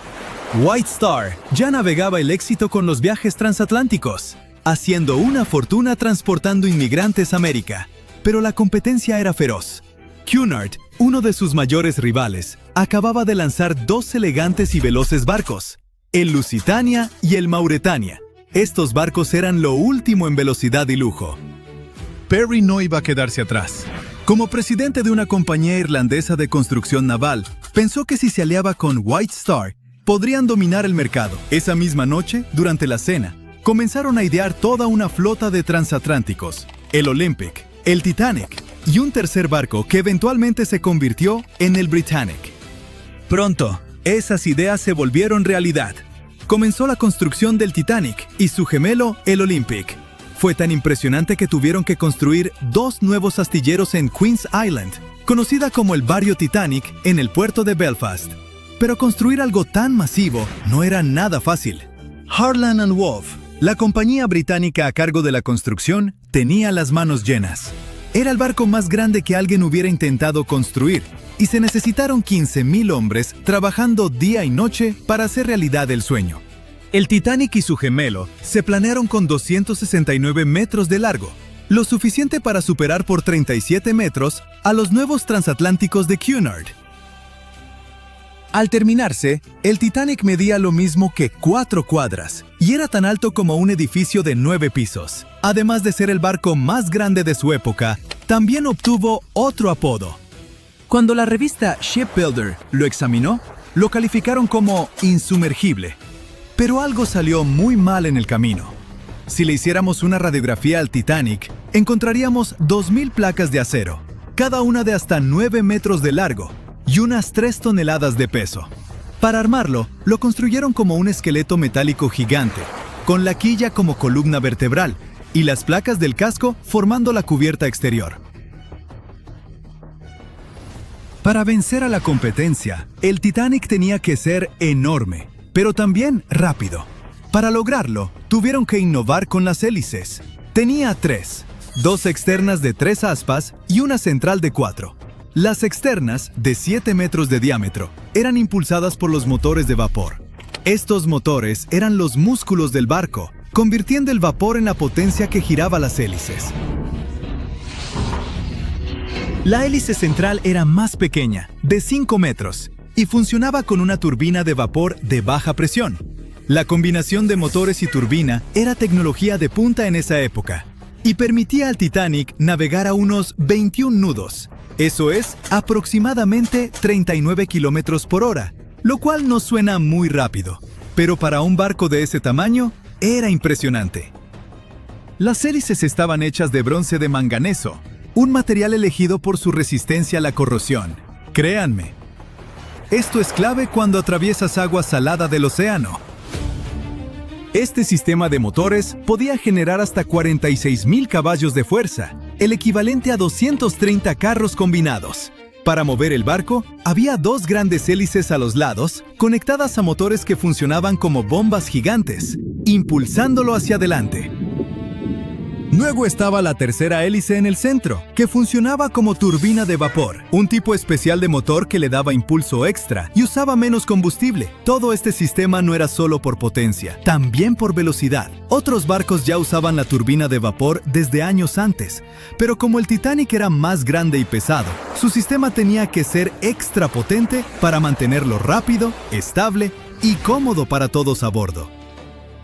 White Star ya navegaba el éxito con los viajes transatlánticos, haciendo una fortuna transportando inmigrantes a América. Pero la competencia era feroz. Cunard, uno de sus mayores rivales, acababa de lanzar 2 elegantes y veloces barcos, el Lusitania y el Mauretania. Estos barcos eran lo último en velocidad y lujo. Parry no iba a quedarse atrás. Como presidente de una compañía irlandesa de construcción naval, pensó que si se aliaba con White Star, podrían dominar el mercado. Esa misma noche, durante la cena, comenzaron a idear toda una flota de transatlánticos, el Olympic, el Titanic y un tercer barco que eventualmente se convirtió en el Britannic. Pronto, esas ideas se volvieron realidad. Comenzó la construcción del Titanic y su gemelo, el Olympic. Fue tan impresionante que tuvieron que construir 2 nuevos astilleros en Queen's Island, conocida como el Barrio Titanic, en el puerto de Belfast. Pero construir algo tan masivo no era nada fácil. Harland & Wolff, la compañía británica a cargo de la construcción, tenía las manos llenas. Era el barco más grande que alguien hubiera intentado construir, y se necesitaron 15,000 hombres trabajando día y noche para hacer realidad el sueño. El Titanic y su gemelo se planearon con 269 metros de largo, lo suficiente para superar por 37 metros a los nuevos transatlánticos de Cunard. Al terminarse, el Titanic medía lo mismo que 4 cuadras y era tan alto como un edificio de 9 pisos. Además de ser el barco más grande de su época, también obtuvo otro apodo. Cuando la revista Shipbuilder lo examinó, lo calificaron como insumergible. Pero algo salió muy mal en el camino. Si le hiciéramos una radiografía al Titanic, encontraríamos 2,000 placas de acero, cada una de hasta 9 metros de largo y unas 3 toneladas de peso. Para armarlo, lo construyeron como un esqueleto metálico gigante, con la quilla como columna vertebral y las placas del casco formando la cubierta exterior. Para vencer a la competencia, el Titanic tenía que ser enorme, pero también rápido. Para lograrlo, tuvieron que innovar con las hélices. Tenía 3, 2 externas de 3 aspas y una central de 4. Las externas, de 7 metros de diámetro, eran impulsadas por los motores de vapor. Estos motores eran los músculos del barco, convirtiendo el vapor en la potencia que giraba las hélices. La hélice central era más pequeña, de 5 metros, y funcionaba con una turbina de vapor de baja presión. La combinación de motores y turbina era tecnología de punta en esa época, y permitía al Titanic navegar a unos 21 nudos, Eso es aproximadamente 39 kilómetros por hora, lo cual no suena muy rápido, pero para un barco de ese tamaño, era impresionante. Las hélices estaban hechas de bronce de manganeso, un material elegido por su resistencia a la corrosión. Créanme, esto es clave cuando atraviesas agua salada del océano. Este sistema de motores podía generar hasta 46,000 caballos de fuerza, el equivalente a 230 carros combinados. Para mover el barco, había 2 grandes hélices a los lados, conectadas a motores que funcionaban como bombas gigantes, impulsándolo hacia adelante. Luego estaba la tercera hélice en el centro, que funcionaba como turbina de vapor, un tipo especial de motor que le daba impulso extra y usaba menos combustible. Todo este sistema no era solo por potencia, también por velocidad. Otros barcos ya usaban la turbina de vapor desde años antes, pero como el Titanic era más grande y pesado, su sistema tenía que ser extra potente para mantenerlo rápido, estable y cómodo para todos a bordo.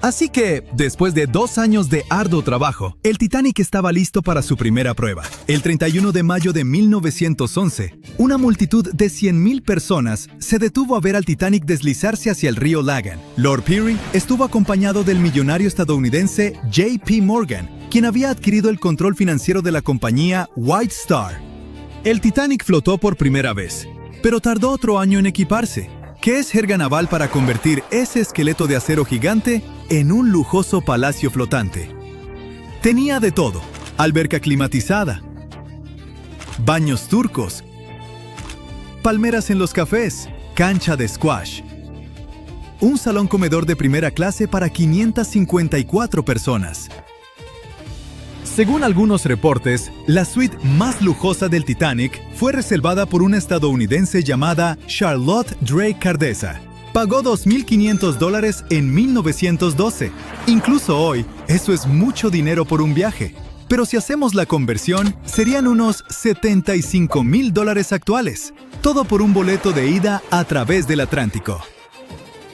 Así que, después de 2 años de arduo trabajo, el Titanic estaba listo para su primera prueba. El 31 de mayo de 1911, una multitud de 100,000 personas se detuvo a ver al Titanic deslizarse hacia el río Lagan. Lord Peary estuvo acompañado del millonario estadounidense J.P. Morgan, quien había adquirido el control financiero de la compañía White Star. El Titanic flotó por primera vez, pero tardó otro año en equiparse. ¿Qué es jerga naval para convertir ese esqueleto de acero gigante en un lujoso palacio flotante? Tenía de todo: alberca climatizada, baños turcos, palmeras en los cafés, cancha de squash, un salón comedor de primera clase para 554 personas. Según algunos reportes, la suite más lujosa del Titanic fue reservada por una estadounidense llamada Charlotte Drake Cardessa. Pagó $2,500 en 1912. Incluso hoy, eso es mucho dinero por un viaje. Pero si hacemos la conversión, serían unos $75,000 actuales. Todo por un boleto de ida a través del Atlántico.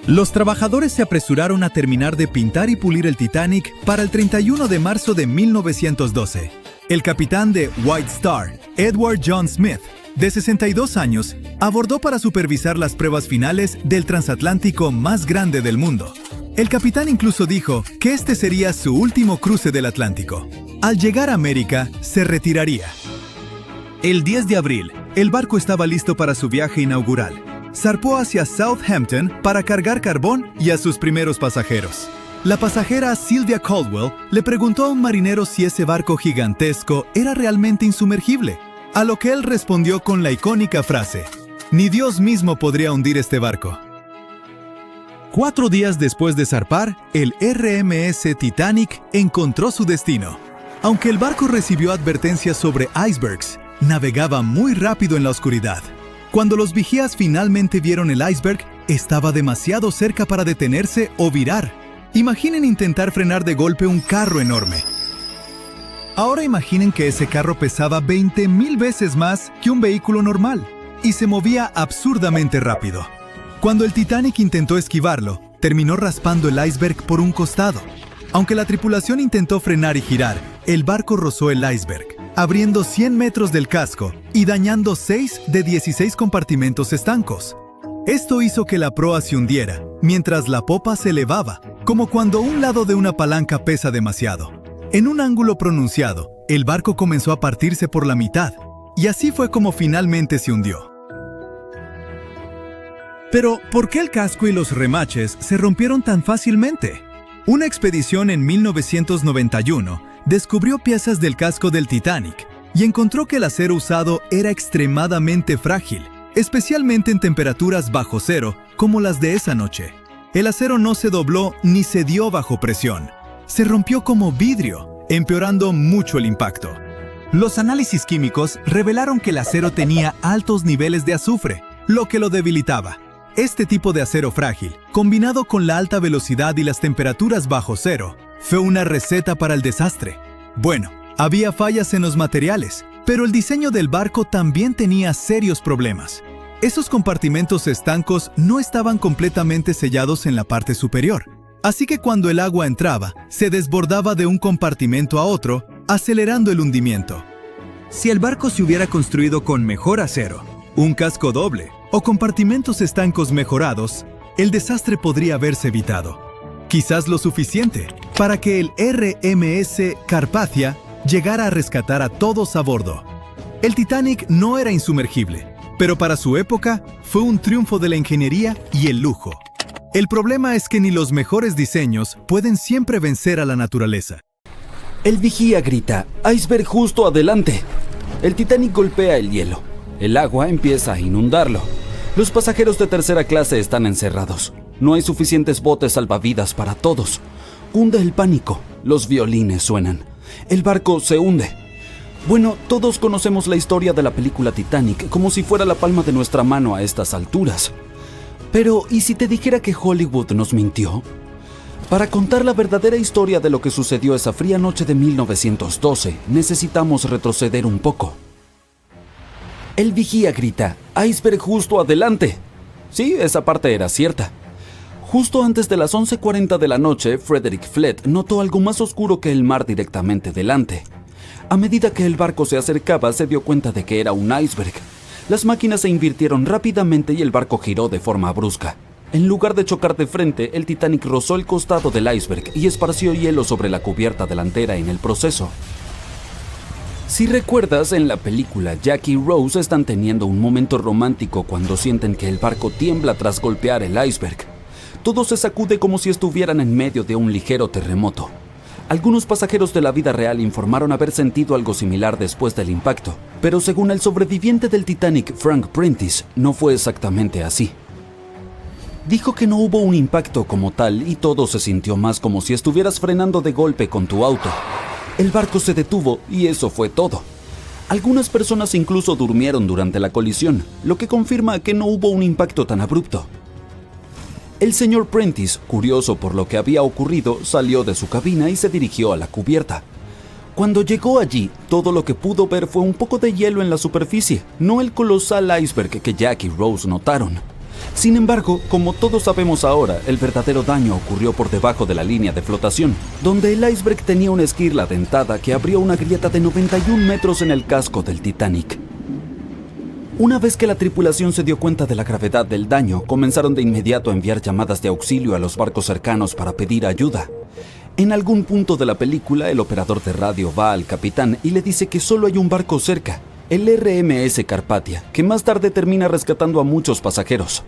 Los trabajadores se apresuraron a terminar de pintar y pulir el Titanic para el 31 de marzo de 1912. El capitán de White Star, Edward John Smith, de 62 años, abordó para supervisar las pruebas finales del transatlántico más grande del mundo. El capitán incluso dijo que este sería su último cruce del Atlántico. Al llegar a América, se retiraría. El 10 de abril, el barco estaba listo para su viaje inaugural. Zarpó hacia Southampton para cargar carbón y a sus primeros pasajeros. La pasajera Sylvia Caldwell le preguntó a un marinero si ese barco gigantesco era realmente insumergible, a lo que él respondió con la icónica frase: «Ni Dios mismo podría hundir este barco». 4 días después de zarpar, el RMS Titanic encontró su destino. Aunque el barco recibió advertencias sobre icebergs, navegaba muy rápido en la oscuridad. Cuando los vigías finalmente vieron el iceberg, estaba demasiado cerca para detenerse o virar. Imaginen intentar frenar de golpe un carro enorme. Ahora imaginen que ese carro pesaba 20,000 veces más que un vehículo normal y se movía absurdamente rápido. Cuando el Titanic intentó esquivarlo, terminó raspando el iceberg por un costado. Aunque la tripulación intentó frenar y girar, el barco rozó el iceberg, abriendo 100 metros del casco y dañando 6 de 16 compartimentos estancos. Esto hizo que la proa se hundiera, mientras la popa se elevaba, como cuando un lado de una palanca pesa demasiado. En un ángulo pronunciado, el barco comenzó a partirse por la mitad, y así fue como finalmente se hundió. Pero, ¿por qué el casco y los remaches se rompieron tan fácilmente? Una expedición en 1991 descubrió piezas del casco del Titanic y encontró que el acero usado era extremadamente frágil, especialmente en temperaturas bajo cero como las de esa noche. El acero no se dobló ni cedió bajo presión. Se rompió como vidrio, empeorando mucho el impacto. Los análisis químicos revelaron que el acero tenía altos niveles de azufre, lo que lo debilitaba. Este tipo de acero frágil, combinado con la alta velocidad y las temperaturas bajo cero, fue una receta para el desastre. Bueno, había fallas en los materiales, pero el diseño del barco también tenía serios problemas. Esos compartimentos estancos no estaban completamente sellados en la parte superior, así que cuando el agua entraba, se desbordaba de un compartimento a otro, acelerando el hundimiento. Si el barco se hubiera construido con mejor acero, un casco doble o compartimentos estancos mejorados, el desastre podría haberse evitado. Quizás lo suficiente para que el RMS Carpathia llegara a rescatar a todos a bordo. El Titanic no era insumergible, pero para su época fue un triunfo de la ingeniería y el lujo. El problema es que ni los mejores diseños pueden siempre vencer a la naturaleza. El vigía grita: «¡Iceberg justo adelante!». El Titanic golpea el hielo. El agua empieza a inundarlo. Los pasajeros de tercera clase están encerrados. No hay suficientes botes salvavidas para todos. Hunde el pánico. Los violines suenan. El barco se hunde. Bueno, todos conocemos la historia de la película Titanic como si fuera la palma de nuestra mano a estas alturas. Pero, ¿y si te dijera que Hollywood nos mintió? Para contar la verdadera historia de lo que sucedió esa fría noche de 1912, necesitamos retroceder un poco. El vigía grita: «¡Iceberg justo adelante!». Sí, esa parte era cierta. Justo antes de las 11:40 de la noche, Frederick Flett notó algo más oscuro que el mar directamente delante. A medida que el barco se acercaba, se dio cuenta de que era un iceberg. Las máquinas se invirtieron rápidamente y el barco giró de forma brusca. En lugar de chocar de frente, el Titanic rozó el costado del iceberg y esparció hielo sobre la cubierta delantera en el proceso. Si recuerdas, en la película, Jack y Rose están teniendo un momento romántico cuando sienten que el barco tiembla tras golpear el iceberg. Todo se sacude como si estuvieran en medio de un ligero terremoto. Algunos pasajeros de la vida real informaron haber sentido algo similar después del impacto, pero según el sobreviviente del Titanic, Frank Prentice, no fue exactamente así. Dijo que no hubo un impacto como tal y todo se sintió más como si estuvieras frenando de golpe con tu auto. El barco se detuvo y eso fue todo. Algunas personas incluso durmieron durante la colisión, lo que confirma que no hubo un impacto tan abrupto. El señor Prentice, curioso por lo que había ocurrido, salió de su cabina y se dirigió a la cubierta. Cuando llegó allí, todo lo que pudo ver fue un poco de hielo en la superficie, no el colosal iceberg que Jack y Rose notaron. Sin embargo, como todos sabemos ahora, el verdadero daño ocurrió por debajo de la línea de flotación, donde el iceberg tenía una esquirla dentada que abrió una grieta de 91 metros en el casco del Titanic. Una vez que la tripulación se dio cuenta de la gravedad del daño, comenzaron de inmediato a enviar llamadas de auxilio a los barcos cercanos para pedir ayuda. En algún punto de la película, el operador de radio va al capitán y le dice que solo hay un barco cerca, el RMS Carpathia, que más tarde termina rescatando a muchos pasajeros.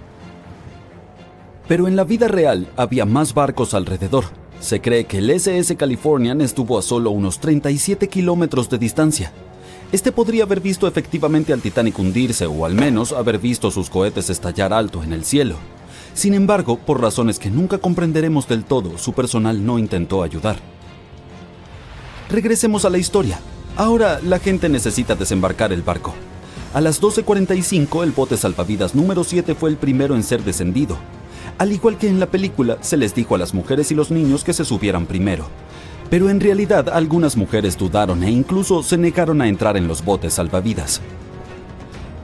Pero en la vida real había más barcos alrededor. Se cree que el SS Californian estuvo a solo unos 37 kilómetros de distancia. Este podría haber visto efectivamente al Titanic hundirse o al menos haber visto sus cohetes estallar alto en el cielo. Sin embargo, por razones que nunca comprenderemos del todo, su personal no intentó ayudar. Regresemos a la historia. Ahora la gente necesita desembarcar el barco. A las 12:45 el bote salvavidas número 7 fue el primero en ser descendido. Al igual que en la película, se les dijo a las mujeres y los niños que se subieran primero. Pero en realidad algunas mujeres dudaron e incluso se negaron a entrar en los botes salvavidas.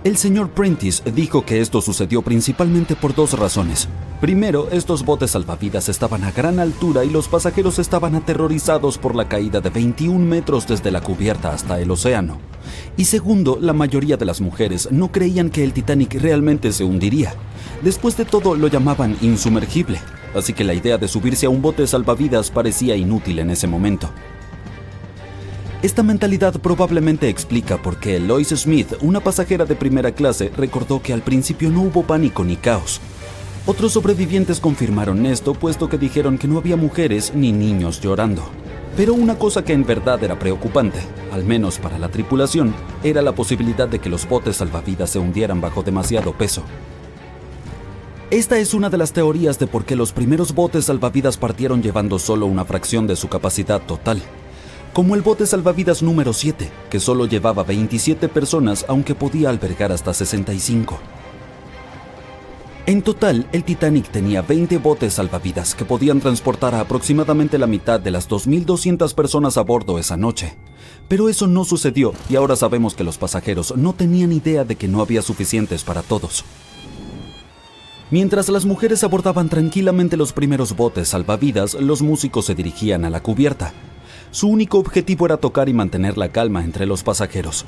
El señor Prentice dijo que esto sucedió principalmente por dos razones. Primero, estos botes salvavidas estaban a gran altura y los pasajeros estaban aterrorizados por la caída de 21 metros desde la cubierta hasta el océano. Y segundo, la mayoría de las mujeres no creían que el Titanic realmente se hundiría. Después de todo, lo llamaban insumergible, así que la idea de subirse a un bote salvavidas parecía inútil en ese momento. Esta mentalidad probablemente explica por qué Lois Smith, una pasajera de primera clase, recordó que al principio no hubo pánico ni caos. Otros sobrevivientes confirmaron esto, puesto que dijeron que no había mujeres ni niños llorando. Pero una cosa que en verdad era preocupante, al menos para la tripulación, era la posibilidad de que los botes salvavidas se hundieran bajo demasiado peso. Esta es una de las teorías de por qué los primeros botes salvavidas partieron llevando solo una fracción de su capacidad total. Como el bote salvavidas número 7, que solo llevaba 27 personas aunque podía albergar hasta 65. En total, el Titanic tenía 20 botes salvavidas que podían transportar a aproximadamente la mitad de las 2.200 personas a bordo esa noche. Pero eso no sucedió y ahora sabemos que los pasajeros no tenían idea de que no había suficientes para todos. Mientras las mujeres abordaban tranquilamente los primeros botes salvavidas, los músicos se dirigían a la cubierta. Su único objetivo era tocar y mantener la calma entre los pasajeros.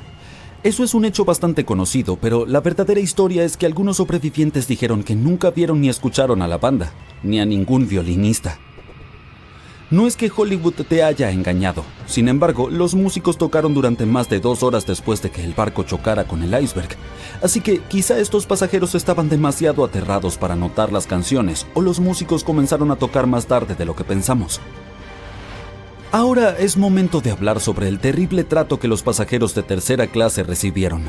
Eso es un hecho bastante conocido, pero la verdadera historia es que algunos sobrevivientes dijeron que nunca vieron ni escucharon a la banda, ni a ningún violinista. No es que Hollywood te haya engañado. Sin embargo, los músicos tocaron durante más de 2 horas después de que el barco chocara con el iceberg. Así que quizá estos pasajeros estaban demasiado aterrados para notar las canciones, o los músicos comenzaron a tocar más tarde de lo que pensamos. Ahora es momento de hablar sobre el terrible trato que los pasajeros de tercera clase recibieron.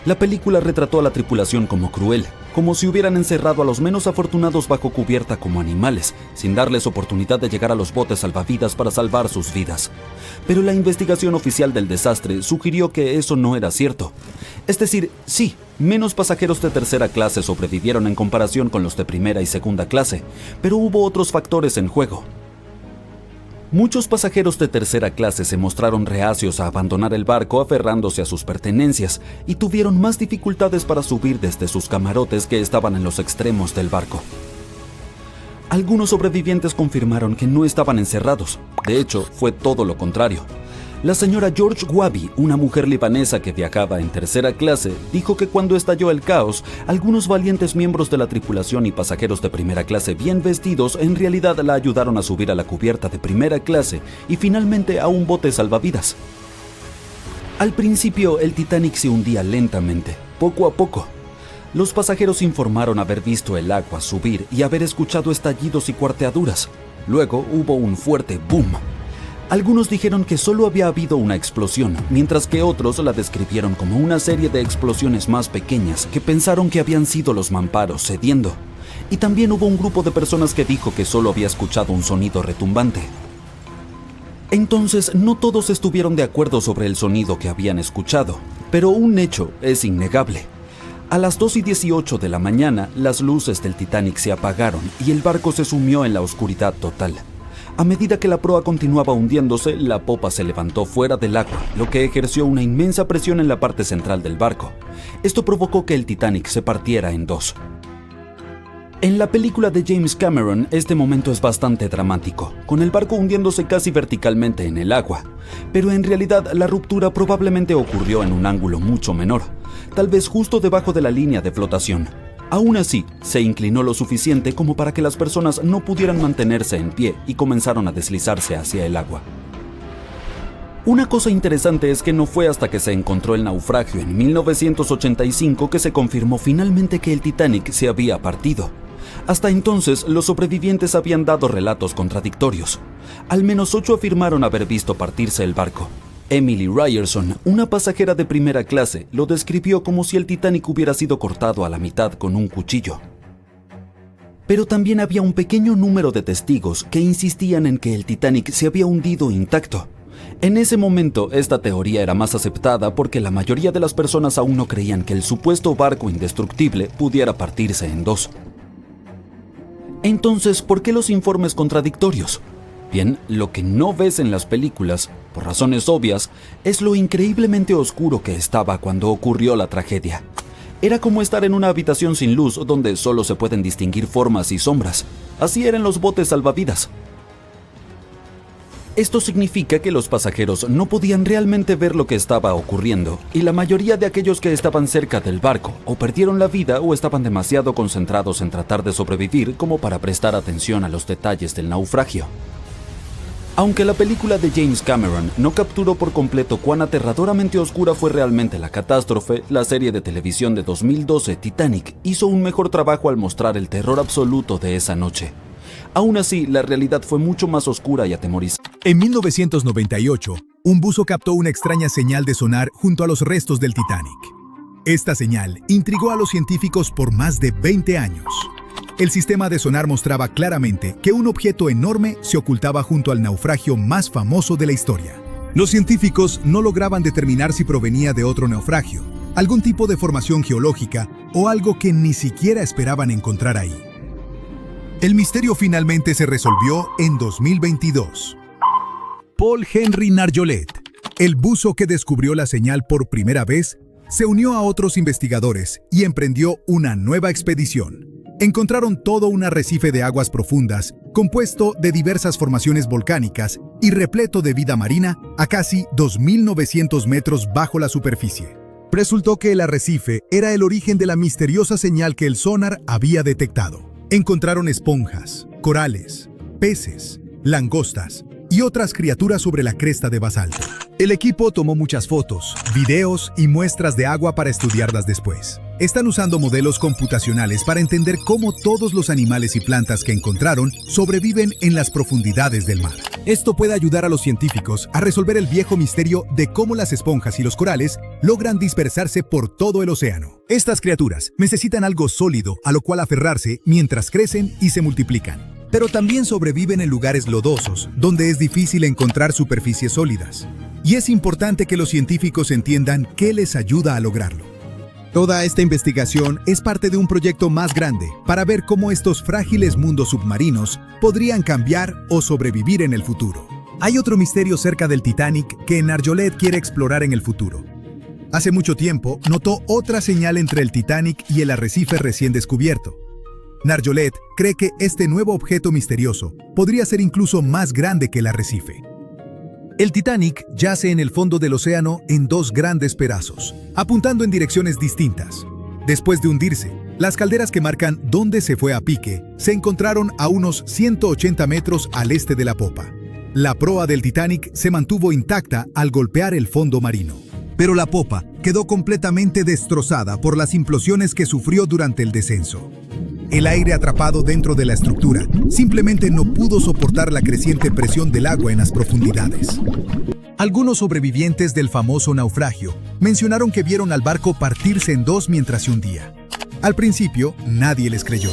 La película retrató a la tripulación como cruel, como si hubieran encerrado a los menos afortunados bajo cubierta como animales, sin darles oportunidad de llegar a los botes salvavidas para salvar sus vidas. Pero la investigación oficial del desastre sugirió que eso no era cierto. Es decir, sí, menos pasajeros de tercera clase sobrevivieron en comparación con los de primera y segunda clase, pero hubo otros factores en juego. Muchos pasajeros de tercera clase se mostraron reacios a abandonar el barco aferrándose a sus pertenencias y tuvieron más dificultades para subir desde sus camarotes que estaban en los extremos del barco. Algunos sobrevivientes confirmaron que no estaban encerrados. De hecho, fue todo lo contrario. La señora George Wabi, una mujer libanesa que viajaba en tercera clase, dijo que cuando estalló el caos, algunos valientes miembros de la tripulación y pasajeros de primera clase bien vestidos en realidad la ayudaron a subir a la cubierta de primera clase y finalmente a un bote salvavidas. Al principio, el Titanic se hundía lentamente, poco a poco. Los pasajeros informaron haber visto el agua subir y haber escuchado estallidos y cuarteaduras. Luego hubo un fuerte boom. Algunos dijeron que solo había habido una explosión, mientras que otros la describieron como una serie de explosiones más pequeñas que pensaron que habían sido los mamparos cediendo. Y también hubo un grupo de personas que dijo que solo había escuchado un sonido retumbante. Entonces, no todos estuvieron de acuerdo sobre el sonido que habían escuchado, pero un hecho es innegable. A las 2:18 de la mañana, las luces del Titanic se apagaron y el barco se sumió en la oscuridad total. A medida que la proa continuaba hundiéndose, la popa se levantó fuera del agua, lo que ejerció una inmensa presión en la parte central del barco. Esto provocó que el Titanic se partiera en dos. En la película de James Cameron, este momento es bastante dramático, con el barco hundiéndose casi verticalmente en el agua. Pero en realidad, la ruptura probablemente ocurrió en un ángulo mucho menor, tal vez justo debajo de la línea de flotación. Aún así, se inclinó lo suficiente como para que las personas no pudieran mantenerse en pie y comenzaron a deslizarse hacia el agua. Una cosa interesante es que no fue hasta que se encontró el naufragio en 1985 que se confirmó finalmente que el Titanic se había partido. Hasta entonces, los sobrevivientes habían dado relatos contradictorios. Al menos 8 afirmaron haber visto partirse el barco. Emily Ryerson, una pasajera de primera clase, lo describió como si el Titanic hubiera sido cortado a la mitad con un cuchillo. Pero también había un pequeño número de testigos que insistían en que el Titanic se había hundido intacto. En ese momento, esta teoría era más aceptada porque la mayoría de las personas aún no creían que el supuesto barco indestructible pudiera partirse en dos. Entonces, ¿por qué los informes contradictorios? Bien, lo que no ves en las películas, por razones obvias, es lo increíblemente oscuro que estaba cuando ocurrió la tragedia. Era como estar en una habitación sin luz donde solo se pueden distinguir formas y sombras. Así eran los botes salvavidas. Esto significa que los pasajeros no podían realmente ver lo que estaba ocurriendo, y la mayoría de aquellos que estaban cerca del barco o perdieron la vida o estaban demasiado concentrados en tratar de sobrevivir como para prestar atención a los detalles del naufragio. Aunque la película de James Cameron no capturó por completo cuán aterradoramente oscura fue realmente la catástrofe, la serie de televisión de 2012 Titanic hizo un mejor trabajo al mostrar el terror absoluto de esa noche. Aún así, la realidad fue mucho más oscura y atemorizante. En 1998, un buzo captó una extraña señal de sonar junto a los restos del Titanic. Esta señal intrigó a los científicos por más de 20 años. El sistema de sonar mostraba claramente que un objeto enorme se ocultaba junto al naufragio más famoso de la historia. Los científicos no lograban determinar si provenía de otro naufragio, algún tipo de formación geológica o algo que ni siquiera esperaban encontrar ahí. El misterio finalmente se resolvió en 2022. Paul Henry Narjolet, el buzo que descubrió la señal por primera vez, se unió a otros investigadores y emprendió una nueva expedición. Encontraron todo un arrecife de aguas profundas, compuesto de diversas formaciones volcánicas y repleto de vida marina a casi 2.900 metros bajo la superficie. Resultó que el arrecife era el origen de la misteriosa señal que el sonar había detectado. Encontraron esponjas, corales, peces, langostas y otras criaturas sobre la cresta de basalto. El equipo tomó muchas fotos, videos y muestras de agua para estudiarlas después. Están usando modelos computacionales para entender cómo todos los animales y plantas que encontraron sobreviven en las profundidades del mar. Esto puede ayudar a los científicos a resolver el viejo misterio de cómo las esponjas y los corales logran dispersarse por todo el océano. Estas criaturas necesitan algo sólido a lo cual aferrarse mientras crecen y se multiplican. Pero también sobreviven en lugares lodosos, donde es difícil encontrar superficies sólidas. Y es importante que los científicos entiendan qué les ayuda a lograrlo. Toda esta investigación es parte de un proyecto más grande para ver cómo estos frágiles mundos submarinos podrían cambiar o sobrevivir en el futuro. Hay otro misterio cerca del Titanic que Narjolet quiere explorar en el futuro. Hace mucho tiempo notó otra señal entre el Titanic y el arrecife recién descubierto. Narjolet cree que este nuevo objeto misterioso podría ser incluso más grande que el arrecife. El Titanic yace en el fondo del océano en dos grandes pedazos, apuntando en direcciones distintas. Después de hundirse, las calderas que marcan dónde se fue a pique se encontraron a unos 180 metros al este de la popa. La proa del Titanic se mantuvo intacta al golpear el fondo marino. Pero la popa quedó completamente destrozada por las implosiones que sufrió durante el descenso. El aire atrapado dentro de la estructura simplemente no pudo soportar la creciente presión del agua en las profundidades. Algunos sobrevivientes del famoso naufragio mencionaron que vieron al barco partirse en dos mientras se hundía. Al principio, nadie les creyó.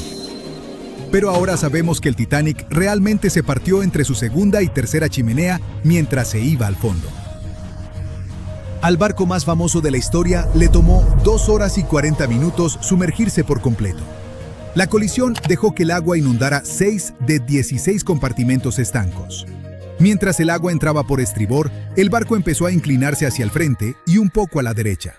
Pero ahora sabemos que el Titanic realmente se partió entre su segunda y tercera chimenea mientras se iba al fondo. Al barco más famoso de la historia le tomó 2 horas y 40 minutos sumergirse por completo. La colisión dejó que el agua inundara 6 de 16 compartimentos estancos. Mientras el agua entraba por estribor, el barco empezó a inclinarse hacia el frente y un poco a la derecha.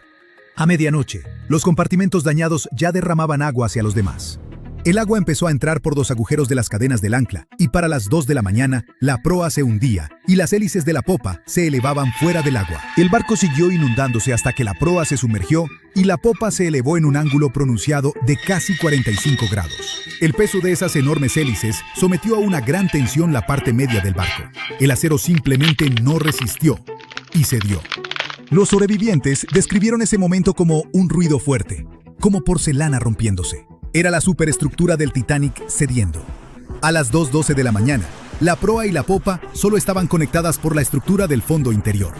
A medianoche, los compartimentos dañados ya derramaban agua hacia los demás. El agua empezó a entrar por los agujeros de las cadenas del ancla y para las 2 de la mañana, la proa se hundía y las hélices de la popa se elevaban fuera del agua. El barco siguió inundándose hasta que la proa se sumergió y la popa se elevó en un ángulo pronunciado de casi 45 grados. El peso de esas enormes hélices sometió a una gran tensión la parte media del barco. El acero simplemente no resistió y cedió. Los sobrevivientes describieron ese momento como un ruido fuerte, como porcelana rompiéndose. Era la superestructura del Titanic cediendo. A las 2:12 de la mañana, la proa y la popa solo estaban conectadas por la estructura del fondo interior.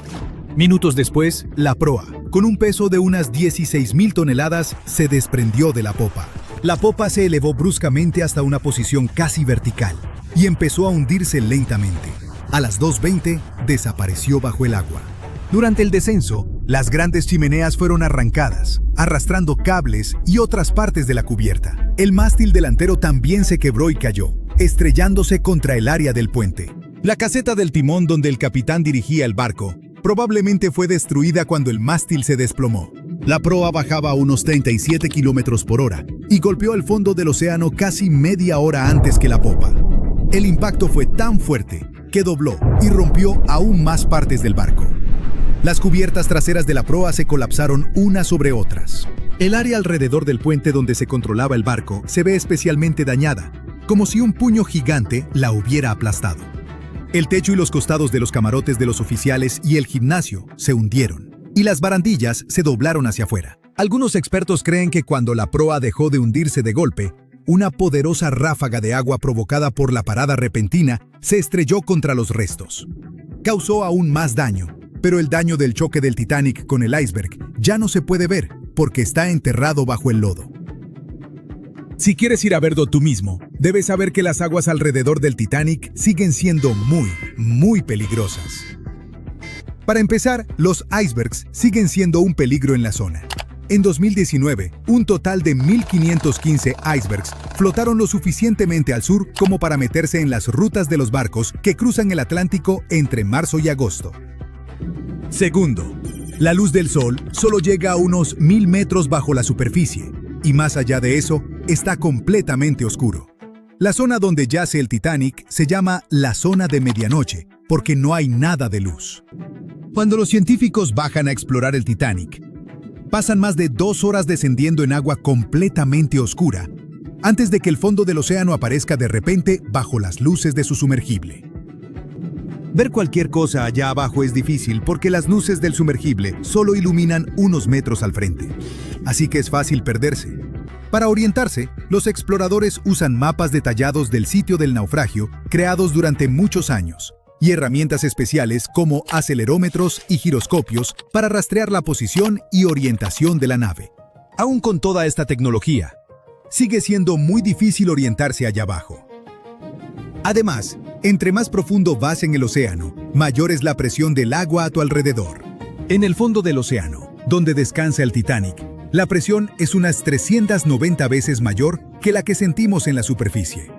Minutos después, la proa, con un peso de unas 16.000 toneladas, se desprendió de la popa. La popa se elevó bruscamente hasta una posición casi vertical y empezó a hundirse lentamente. A las 2:20, desapareció bajo el agua. Durante el descenso, las grandes chimeneas fueron arrancadas, arrastrando cables y otras partes de la cubierta. El mástil delantero también se quebró y cayó, estrellándose contra el área del puente. La caseta del timón donde el capitán dirigía el barco probablemente fue destruida cuando el mástil se desplomó. La proa bajaba a unos 37 kilómetros por hora y golpeó el fondo del océano casi media hora antes que la popa. El impacto fue tan fuerte que dobló y rompió aún más partes del barco. Las cubiertas traseras de la proa se colapsaron unas sobre otras. El área alrededor del puente donde se controlaba el barco se ve especialmente dañada, como si un puño gigante la hubiera aplastado. El techo y los costados de los camarotes de los oficiales y el gimnasio se hundieron, y las barandillas se doblaron hacia afuera. Algunos expertos creen que cuando la proa dejó de hundirse de golpe, una poderosa ráfaga de agua provocada por la parada repentina se estrelló contra los restos. Causó aún más daño, pero el daño del choque del Titanic con el iceberg ya no se puede ver porque está enterrado bajo el lodo. Si quieres ir a verlo tú mismo, debes saber que las aguas alrededor del Titanic siguen siendo muy peligrosas. Para empezar, los icebergs siguen siendo un peligro en la zona. En 2019, un total de 1.515 icebergs flotaron lo suficientemente al sur como para meterse en las rutas de los barcos que cruzan el Atlántico entre marzo y agosto. Segundo, la luz del sol solo llega a unos 1.000 metros bajo la superficie, y más allá de eso, está completamente oscuro. La zona donde yace el Titanic se llama la zona de medianoche, porque no hay nada de luz. Cuando los científicos bajan a explorar el Titanic, Pasan más de 2 horas descendiendo en agua completamente oscura, antes de que el fondo del océano aparezca de repente bajo las luces de su sumergible. Ver cualquier cosa allá abajo es difícil porque las luces del sumergible solo iluminan unos metros al frente, así que es fácil perderse. Para orientarse, los exploradores usan mapas detallados del sitio del naufragio creados durante muchos años y herramientas especiales como acelerómetros y giroscopios para rastrear la posición y orientación de la nave. Aún con toda esta tecnología, sigue siendo muy difícil orientarse allá abajo. Además, entre más profundo vas en el océano, mayor es la presión del agua a tu alrededor. En el fondo del océano, donde descansa el Titanic, la presión es unas 390 veces mayor que la que sentimos en la superficie.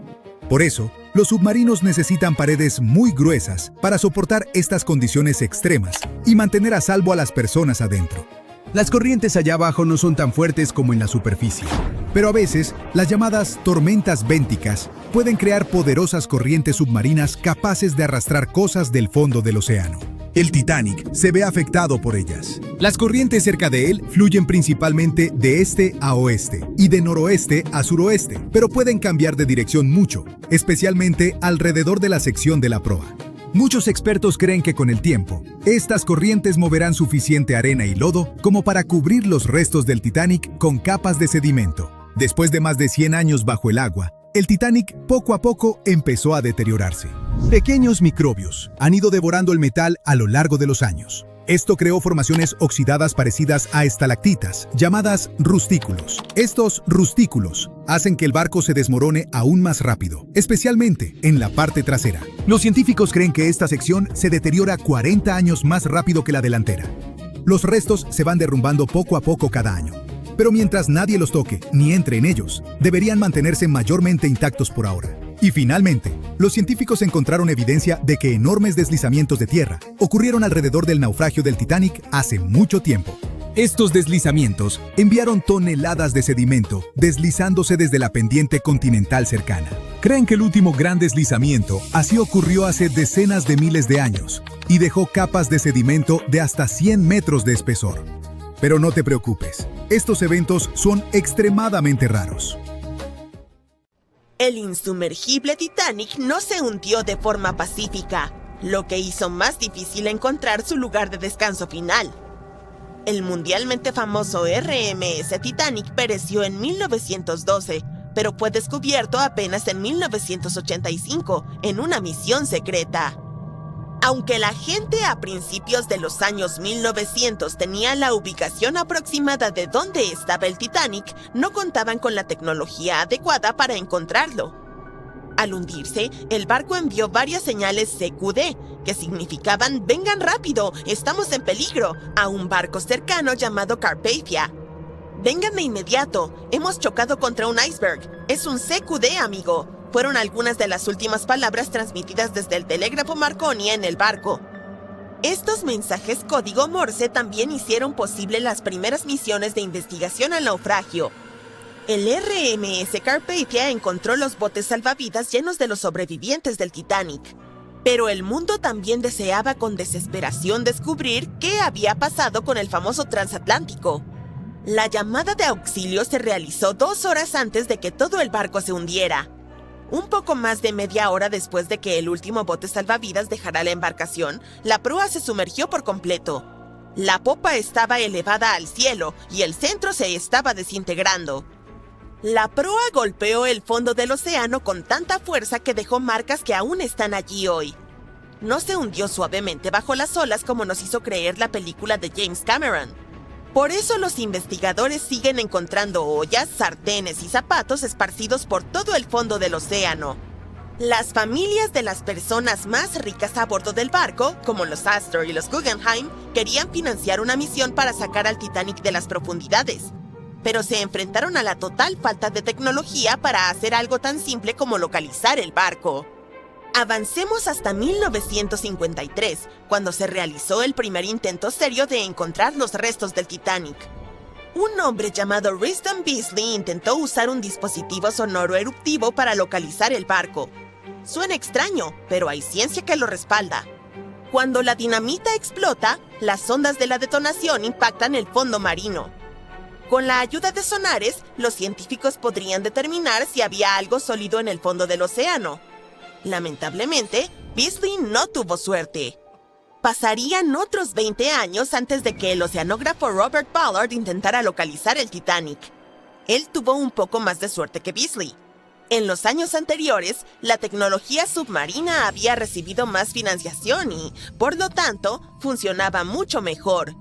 Por eso, los submarinos necesitan paredes muy gruesas para soportar estas condiciones extremas y mantener a salvo a las personas adentro. Las corrientes allá abajo no son tan fuertes como en la superficie, pero a veces las llamadas tormentas bénticas pueden crear poderosas corrientes submarinas capaces de arrastrar cosas del fondo del océano. El Titanic se ve afectado por ellas. Las corrientes cerca de él fluyen principalmente de este a oeste y de noroeste a suroeste, pero pueden cambiar de dirección mucho, especialmente alrededor de la sección de la proa. Muchos expertos creen que con el tiempo, estas corrientes moverán suficiente arena y lodo como para cubrir los restos del Titanic con capas de sedimento. Después de más de 100 años bajo el agua, el Titanic poco a poco empezó a deteriorarse. Pequeños microbios han ido devorando el metal a lo largo de los años. Esto creó formaciones oxidadas parecidas a estalactitas, llamadas rustículos. Estos rustículos hacen que el barco se desmorone aún más rápido, especialmente en la parte trasera. Los científicos creen que esta sección se deteriora 40 años más rápido que la delantera. Los restos se van derrumbando poco a poco cada año. Pero mientras nadie los toque ni entre en ellos, deberían mantenerse mayormente intactos por ahora. Y finalmente, los científicos encontraron evidencia de que enormes deslizamientos de tierra ocurrieron alrededor del naufragio del Titanic hace mucho tiempo. Estos deslizamientos enviaron toneladas de sedimento deslizándose desde la pendiente continental cercana. Creen que el último gran deslizamiento así ocurrió hace decenas de miles de años y dejó capas de sedimento de hasta 100 metros de espesor. Pero no te preocupes, estos eventos son extremadamente raros. El insumergible Titanic no se hundió de forma pacífica, lo que hizo más difícil encontrar su lugar de descanso final. El mundialmente famoso RMS Titanic pereció en 1912, pero fue descubierto apenas en 1985 en una misión secreta. Aunque la gente a principios de los años 1900 tenía la ubicación aproximada de dónde estaba el Titanic, no contaban con la tecnología adecuada para encontrarlo. Al hundirse, el barco envió varias señales CQD, que significaban «vengan rápido, estamos en peligro», a un barco cercano llamado Carpathia. «Vengan de inmediato, hemos chocado contra un iceberg, es un CQD, amigo», fueron algunas de las últimas palabras transmitidas desde el telégrafo Marconi en el barco. Estos mensajes código Morse también hicieron posible las primeras misiones de investigación al naufragio. El RMS Carpathia encontró los botes salvavidas llenos de los sobrevivientes del Titanic. Pero el mundo también deseaba con desesperación descubrir qué había pasado con el famoso transatlántico. La llamada de auxilio se realizó 2 horas antes de que todo el barco se hundiera. Un poco más de media hora después de que el último bote salvavidas dejara la embarcación, la proa se sumergió por completo. La popa estaba elevada al cielo y el centro se estaba desintegrando. La proa golpeó el fondo del océano con tanta fuerza que dejó marcas que aún están allí hoy. No se hundió suavemente bajo las olas como nos hizo creer la película de James Cameron. Por eso los investigadores siguen encontrando ollas, sartenes y zapatos esparcidos por todo el fondo del océano. Las familias de las personas más ricas a bordo del barco, como los Astor y los Guggenheim, querían financiar una misión para sacar al Titanic de las profundidades, pero se enfrentaron a la total falta de tecnología para hacer algo tan simple como localizar el barco. Avancemos hasta 1953, cuando se realizó el primer intento serio de encontrar los restos del Titanic. Un hombre llamado Risdon Beasley intentó usar un dispositivo sonoro eruptivo para localizar el barco. Suena extraño, pero hay ciencia que lo respalda. Cuando la dinamita explota, las ondas de la detonación impactan el fondo marino. Con la ayuda de sonares, los científicos podrían determinar si había algo sólido en el fondo del océano. Lamentablemente, Beasley no tuvo suerte. Pasarían otros 20 años antes de que el oceanógrafo Robert Ballard intentara localizar el Titanic. Él tuvo un poco más de suerte que Beasley. En los años anteriores, la tecnología submarina había recibido más financiación y, por lo tanto, funcionaba mucho mejor.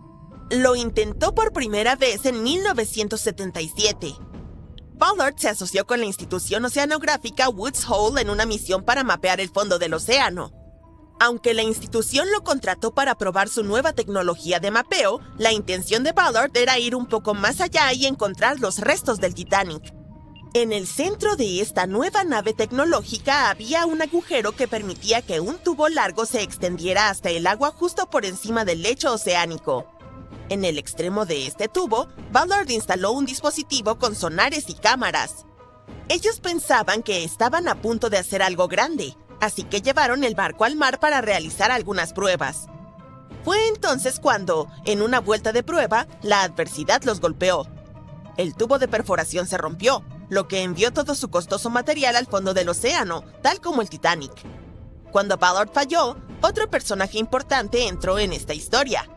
Lo intentó por primera vez en 1977. Ballard se asoció con la institución oceanográfica Woods Hole en una misión para mapear el fondo del océano. Aunque la institución lo contrató para probar su nueva tecnología de mapeo, la intención de Ballard era ir un poco más allá y encontrar los restos del Titanic. En el centro de esta nueva nave tecnológica había un agujero que permitía que un tubo largo se extendiera hasta el agua justo por encima del lecho oceánico. En el extremo de este tubo, Ballard instaló un dispositivo con sonares y cámaras. Ellos pensaban que estaban a punto de hacer algo grande, así que llevaron el barco al mar para realizar algunas pruebas. Fue entonces cuando, en una vuelta de prueba, la adversidad los golpeó. El tubo de perforación se rompió, lo que envió todo su costoso material al fondo del océano, tal como el Titanic. Cuando Ballard falló, otro personaje importante entró en esta historia.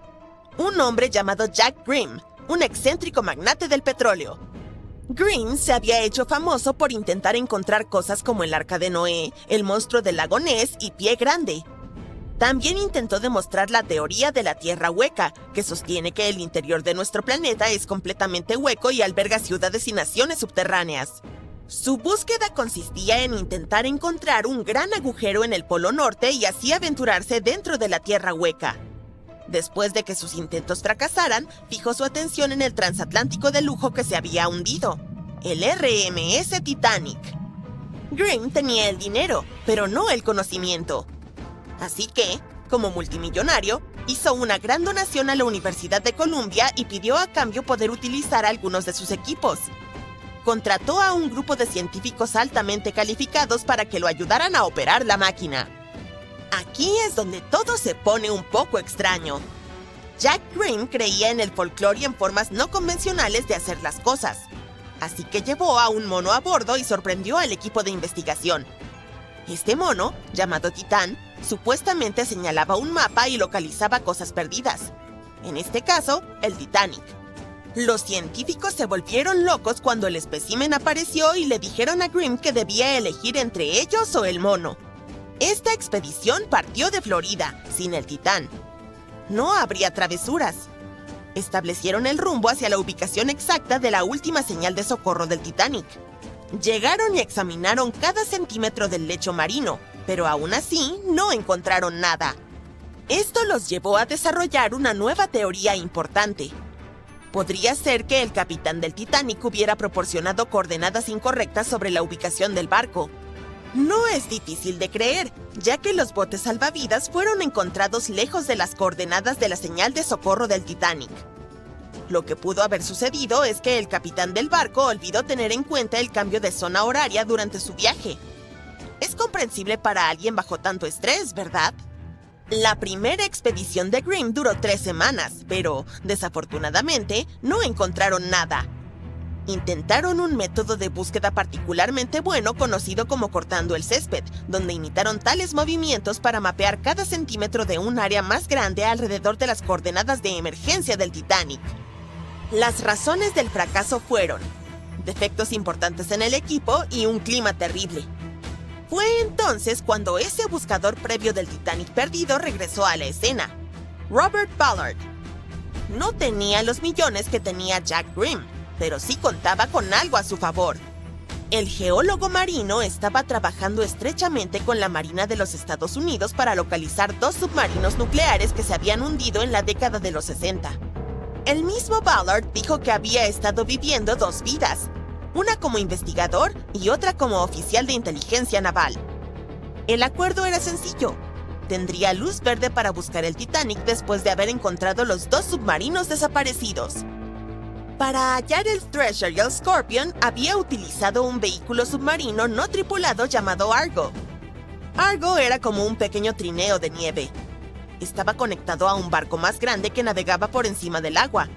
Un hombre llamado Jack Grimm, un excéntrico magnate del petróleo. Grimm se había hecho famoso por intentar encontrar cosas como el Arca de Noé, el monstruo del lago Ness y Pie Grande. También intentó demostrar la teoría de la Tierra hueca, que sostiene que el interior de nuestro planeta es completamente hueco y alberga ciudades y naciones subterráneas. Su búsqueda consistía en intentar encontrar un gran agujero en el Polo Norte y así aventurarse dentro de la Tierra hueca. Después de que sus intentos fracasaran, fijó su atención en el transatlántico de lujo que se había hundido, el RMS Titanic. Grimm tenía el dinero, pero no el conocimiento. Así que, como multimillonario, hizo una gran donación a la Universidad de Columbia y pidió a cambio poder utilizar algunos de sus equipos. Contrató a un grupo de científicos altamente calificados para que lo ayudaran a operar la máquina. Aquí es donde todo se pone un poco extraño. Jack Grimm creía en el folclore y en formas no convencionales de hacer las cosas. Así que llevó a un mono a bordo y sorprendió al equipo de investigación. Este mono, llamado Titán, supuestamente señalaba un mapa y localizaba cosas perdidas. En este caso, el Titanic. Los científicos se volvieron locos cuando el espécimen apareció y le dijeron a Grimm que debía elegir entre ellos o el mono. Esta expedición partió de Florida, sin el Titán. No habría travesuras. Establecieron el rumbo hacia la ubicación exacta de la última señal de socorro del Titanic. Llegaron y examinaron cada centímetro del lecho marino, pero aún así no encontraron nada. Esto los llevó a desarrollar una nueva teoría importante. Podría ser que el capitán del Titanic hubiera proporcionado coordenadas incorrectas sobre la ubicación del barco. No es difícil de creer, ya que los botes salvavidas fueron encontrados lejos de las coordenadas de la señal de socorro del Titanic. Lo que pudo haber sucedido es que el capitán del barco olvidó tener en cuenta el cambio de zona horaria durante su viaje. Es comprensible para alguien bajo tanto estrés, ¿verdad? La primera expedición de Grimm duró 3 semanas, pero, desafortunadamente, no encontraron nada. Intentaron un método de búsqueda particularmente bueno conocido como cortando el césped, donde imitaron tales movimientos para mapear cada centímetro de un área más grande alrededor de las coordenadas de emergencia del Titanic. Las razones del fracaso fueron defectos importantes en el equipo y un clima terrible. Fue entonces cuando ese buscador previo del Titanic perdido regresó a la escena, Robert Ballard. No tenía los millones que tenía Jack Grimm, pero sí contaba con algo a su favor. El geólogo marino estaba trabajando estrechamente con la Marina de los Estados Unidos para localizar 2 submarinos nucleares que se habían hundido en la década de los 60. El mismo Ballard dijo que había estado viviendo 2 vidas, una como investigador y otra como oficial de inteligencia naval. El acuerdo era sencillo. Tendría luz verde para buscar el Titanic después de haber encontrado los 2 submarinos desaparecidos. Para hallar el Treasure y el Scorpion, había utilizado un vehículo submarino no tripulado llamado Argo. Argo era como un pequeño trineo de nieve. Estaba conectado a un barco más grande que navegaba por encima del agua.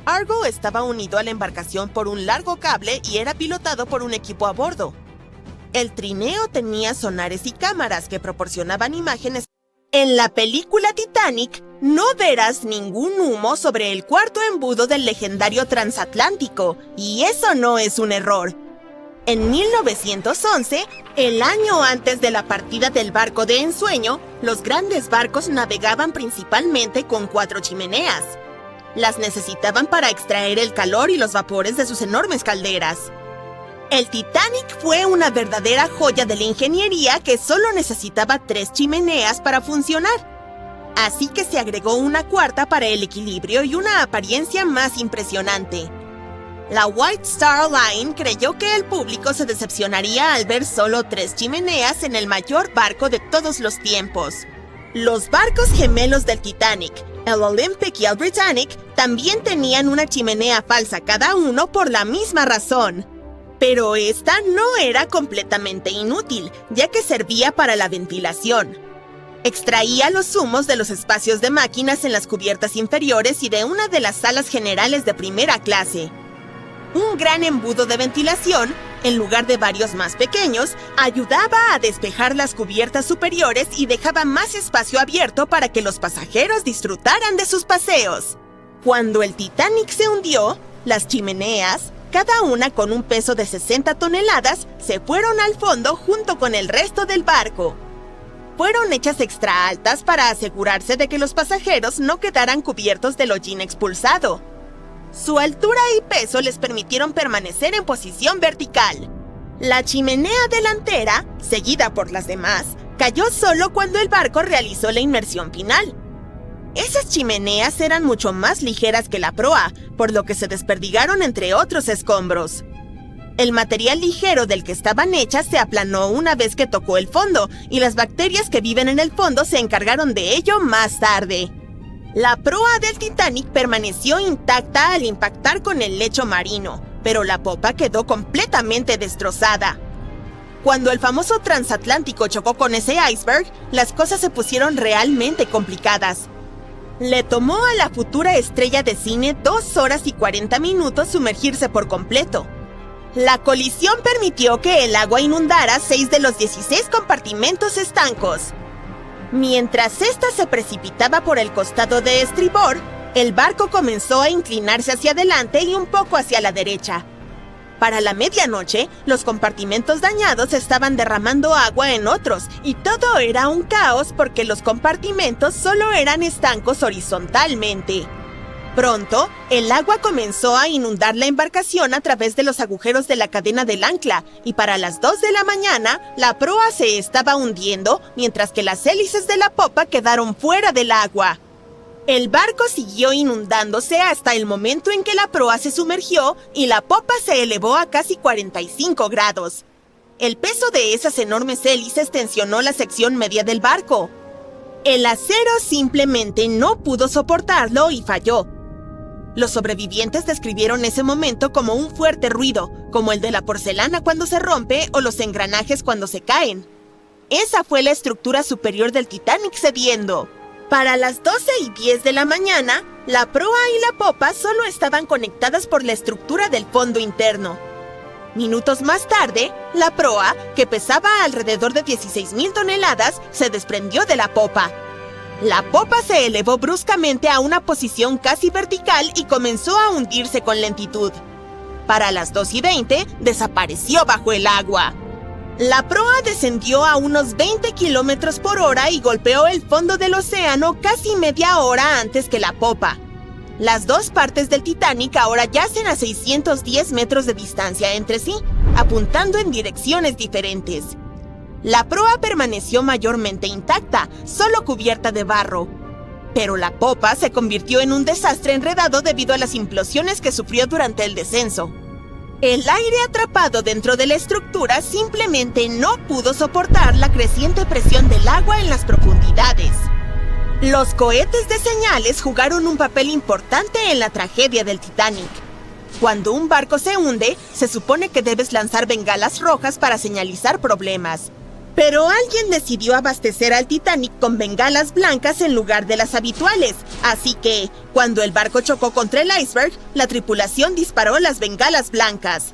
Argo estaba unido a la embarcación por un largo cable y era pilotado por un equipo a bordo. El trineo tenía sonares y cámaras que proporcionaban imágenes. En la película Titanic, no verás ningún humo sobre el cuarto embudo del legendario transatlántico, y eso no es un error. En 1911, el año antes de la partida del barco de ensueño, los grandes barcos navegaban principalmente con 4 chimeneas. Las necesitaban para extraer el calor y los vapores de sus enormes calderas. El Titanic fue una verdadera joya de la ingeniería que solo necesitaba 3 chimeneas para funcionar. Así que se agregó una cuarta para el equilibrio y una apariencia más impresionante. La White Star Line creyó que el público se decepcionaría al ver solo 3 chimeneas en el mayor barco de todos los tiempos. Los barcos gemelos del Titanic, el Olympic y el Britannic, también tenían una chimenea falsa cada uno por la misma razón. Pero esta no era completamente inútil, ya que servía para la ventilación. Extraía los humos de los espacios de máquinas en las cubiertas inferiores y de una de las salas generales de primera clase. Un gran embudo de ventilación, en lugar de varios más pequeños, ayudaba a despejar las cubiertas superiores y dejaba más espacio abierto para que los pasajeros disfrutaran de sus paseos. Cuando el Titanic se hundió, las chimeneas, cada una con un peso de 60 toneladas, se fueron al fondo junto con el resto del barco. Fueron hechas extra altas para asegurarse de que los pasajeros no quedaran cubiertos del hollín expulsado. Su altura y peso les permitieron permanecer en posición vertical. La chimenea delantera, seguida por las demás, cayó solo cuando el barco realizó la inmersión final. Esas chimeneas eran mucho más ligeras que la proa, por lo que se desperdigaron entre otros escombros. El material ligero del que estaban hechas se aplanó una vez que tocó el fondo, y las bacterias que viven en el fondo se encargaron de ello más tarde. La proa del Titanic permaneció intacta al impactar con el lecho marino, pero la popa quedó completamente destrozada. Cuando el famoso transatlántico chocó con ese iceberg, las cosas se pusieron realmente complicadas. Le tomó a la futura estrella de cine 2 horas y 40 minutos sumergirse por completo. La colisión permitió que el agua inundara 6 de los 16 compartimentos estancos. Mientras ésta se precipitaba por el costado de estribor, el barco comenzó a inclinarse hacia adelante y un poco hacia la derecha. Para la medianoche, los compartimentos dañados estaban derramando agua en otros, y todo era un caos porque los compartimentos solo eran estancos horizontalmente. Pronto, el agua comenzó a inundar la embarcación a través de los agujeros de la cadena del ancla, y para las 2 de la mañana, la proa se estaba hundiendo, mientras que las hélices de la popa quedaron fuera del agua. El barco siguió inundándose hasta el momento en que la proa se sumergió y la popa se elevó a casi 45 grados. El peso de esas enormes hélices tensionó la sección media del barco. El acero simplemente no pudo soportarlo y falló. Los sobrevivientes describieron ese momento como un fuerte ruido, como el de la porcelana cuando se rompe o los engranajes cuando se caen. Esa fue la estructura superior del Titanic cediendo. Para las 12:10 de la mañana, la proa y la popa solo estaban conectadas por la estructura del fondo interno. Minutos más tarde, la proa, que pesaba alrededor de 16,000 toneladas, se desprendió de la popa. La popa se elevó bruscamente a una posición casi vertical y comenzó a hundirse con lentitud. Para las 2:20, desapareció bajo el agua. La proa descendió a unos 20 kilómetros por hora y golpeó el fondo del océano casi media hora antes que la popa. Las dos partes del Titanic ahora yacen a 610 metros de distancia entre sí, apuntando en direcciones diferentes. La proa permaneció mayormente intacta, solo cubierta de barro. Pero la popa se convirtió en un desastre enredado debido a las implosiones que sufrió durante el descenso. El aire atrapado dentro de la estructura simplemente no pudo soportar la creciente presión del agua en las profundidades. Los cohetes de señales jugaron un papel importante en la tragedia del Titanic. Cuando un barco se hunde, se supone que debes lanzar bengalas rojas para señalizar problemas. Pero alguien decidió abastecer al Titanic con bengalas blancas en lugar de las habituales, así que, cuando el barco chocó contra el iceberg, la tripulación disparó las bengalas blancas.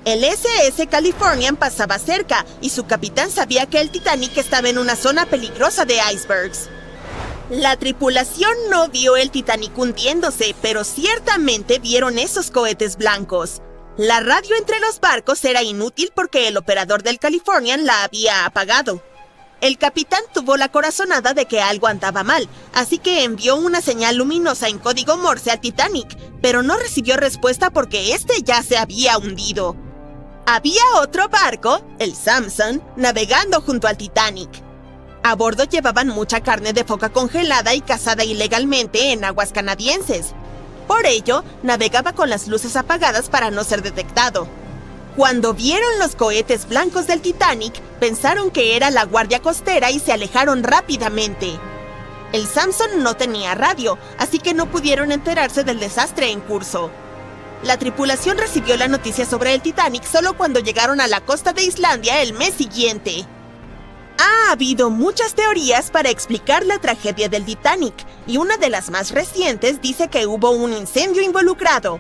El SS Californian pasaba cerca y su capitán sabía que el Titanic estaba en una zona peligrosa de icebergs. La tripulación no vio el Titanic hundiéndose, pero ciertamente vieron esos cohetes blancos. La radio entre los barcos era inútil porque el operador del Californian la había apagado. El capitán tuvo la corazonada de que algo andaba mal, así que envió una señal luminosa en código Morse al Titanic, pero no recibió respuesta porque este ya se había hundido. Había otro barco, el Samson, navegando junto al Titanic. A bordo llevaban mucha carne de foca congelada y cazada ilegalmente en aguas canadienses. Por ello, navegaba con las luces apagadas para no ser detectado. Cuando vieron los cohetes blancos del Titanic, pensaron que era la guardia costera y se alejaron rápidamente. El Samson no tenía radio, así que no pudieron enterarse del desastre en curso. La tripulación recibió la noticia sobre el Titanic solo cuando llegaron a la costa de Islandia el mes siguiente. Ha habido muchas teorías para explicar la tragedia del Titanic, y una de las más recientes dice que hubo un incendio involucrado.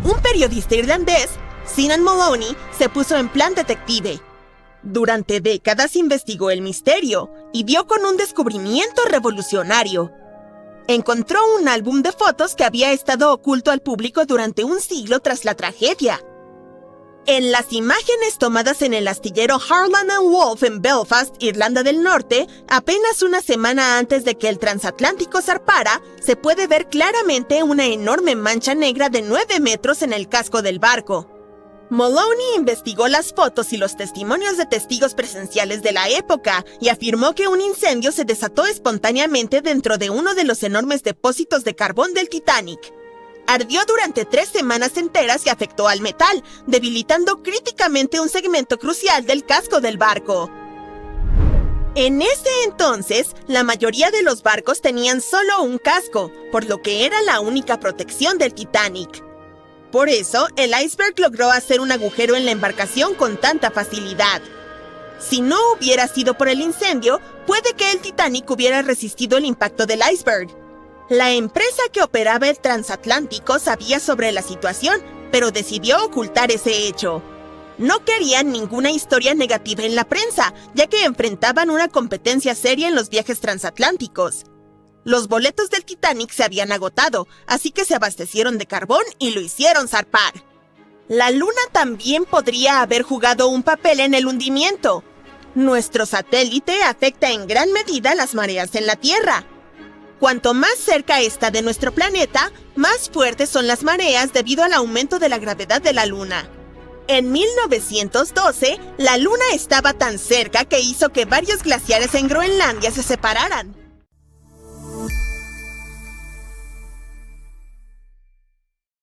Un periodista irlandés, Sinan Moloney, se puso en plan detective. Durante décadas investigó el misterio y dio con un descubrimiento revolucionario. Encontró un álbum de fotos que había estado oculto al público durante un siglo tras la tragedia. En las imágenes tomadas en el astillero Harland & Wolff en Belfast, Irlanda del Norte, apenas una semana antes de que el transatlántico zarpara, se puede ver claramente una enorme mancha negra de 9 metros en el casco del barco. Moloney investigó las fotos y los testimonios de testigos presenciales de la época y afirmó que un incendio se desató espontáneamente dentro de uno de los enormes depósitos de carbón del Titanic. Ardió durante 3 semanas enteras y afectó al metal, debilitando críticamente un segmento crucial del casco del barco. En ese entonces, la mayoría de los barcos tenían solo un casco, por lo que era la única protección del Titanic. Por eso, el iceberg logró hacer un agujero en la embarcación con tanta facilidad. Si no hubiera sido por el incendio, puede que el Titanic hubiera resistido el impacto del iceberg. La empresa que operaba el transatlántico sabía sobre la situación, pero decidió ocultar ese hecho. No querían ninguna historia negativa en la prensa, ya que enfrentaban una competencia seria en los viajes transatlánticos. Los boletos del Titanic se habían agotado, así que se abastecieron de carbón y lo hicieron zarpar. La Luna también podría haber jugado un papel en el hundimiento. Nuestro satélite afecta en gran medida las mareas en la Tierra. Cuanto más cerca está de nuestro planeta, más fuertes son las mareas debido al aumento de la gravedad de la Luna. En 1912, la Luna estaba tan cerca que hizo que varios glaciares en Groenlandia se separaran.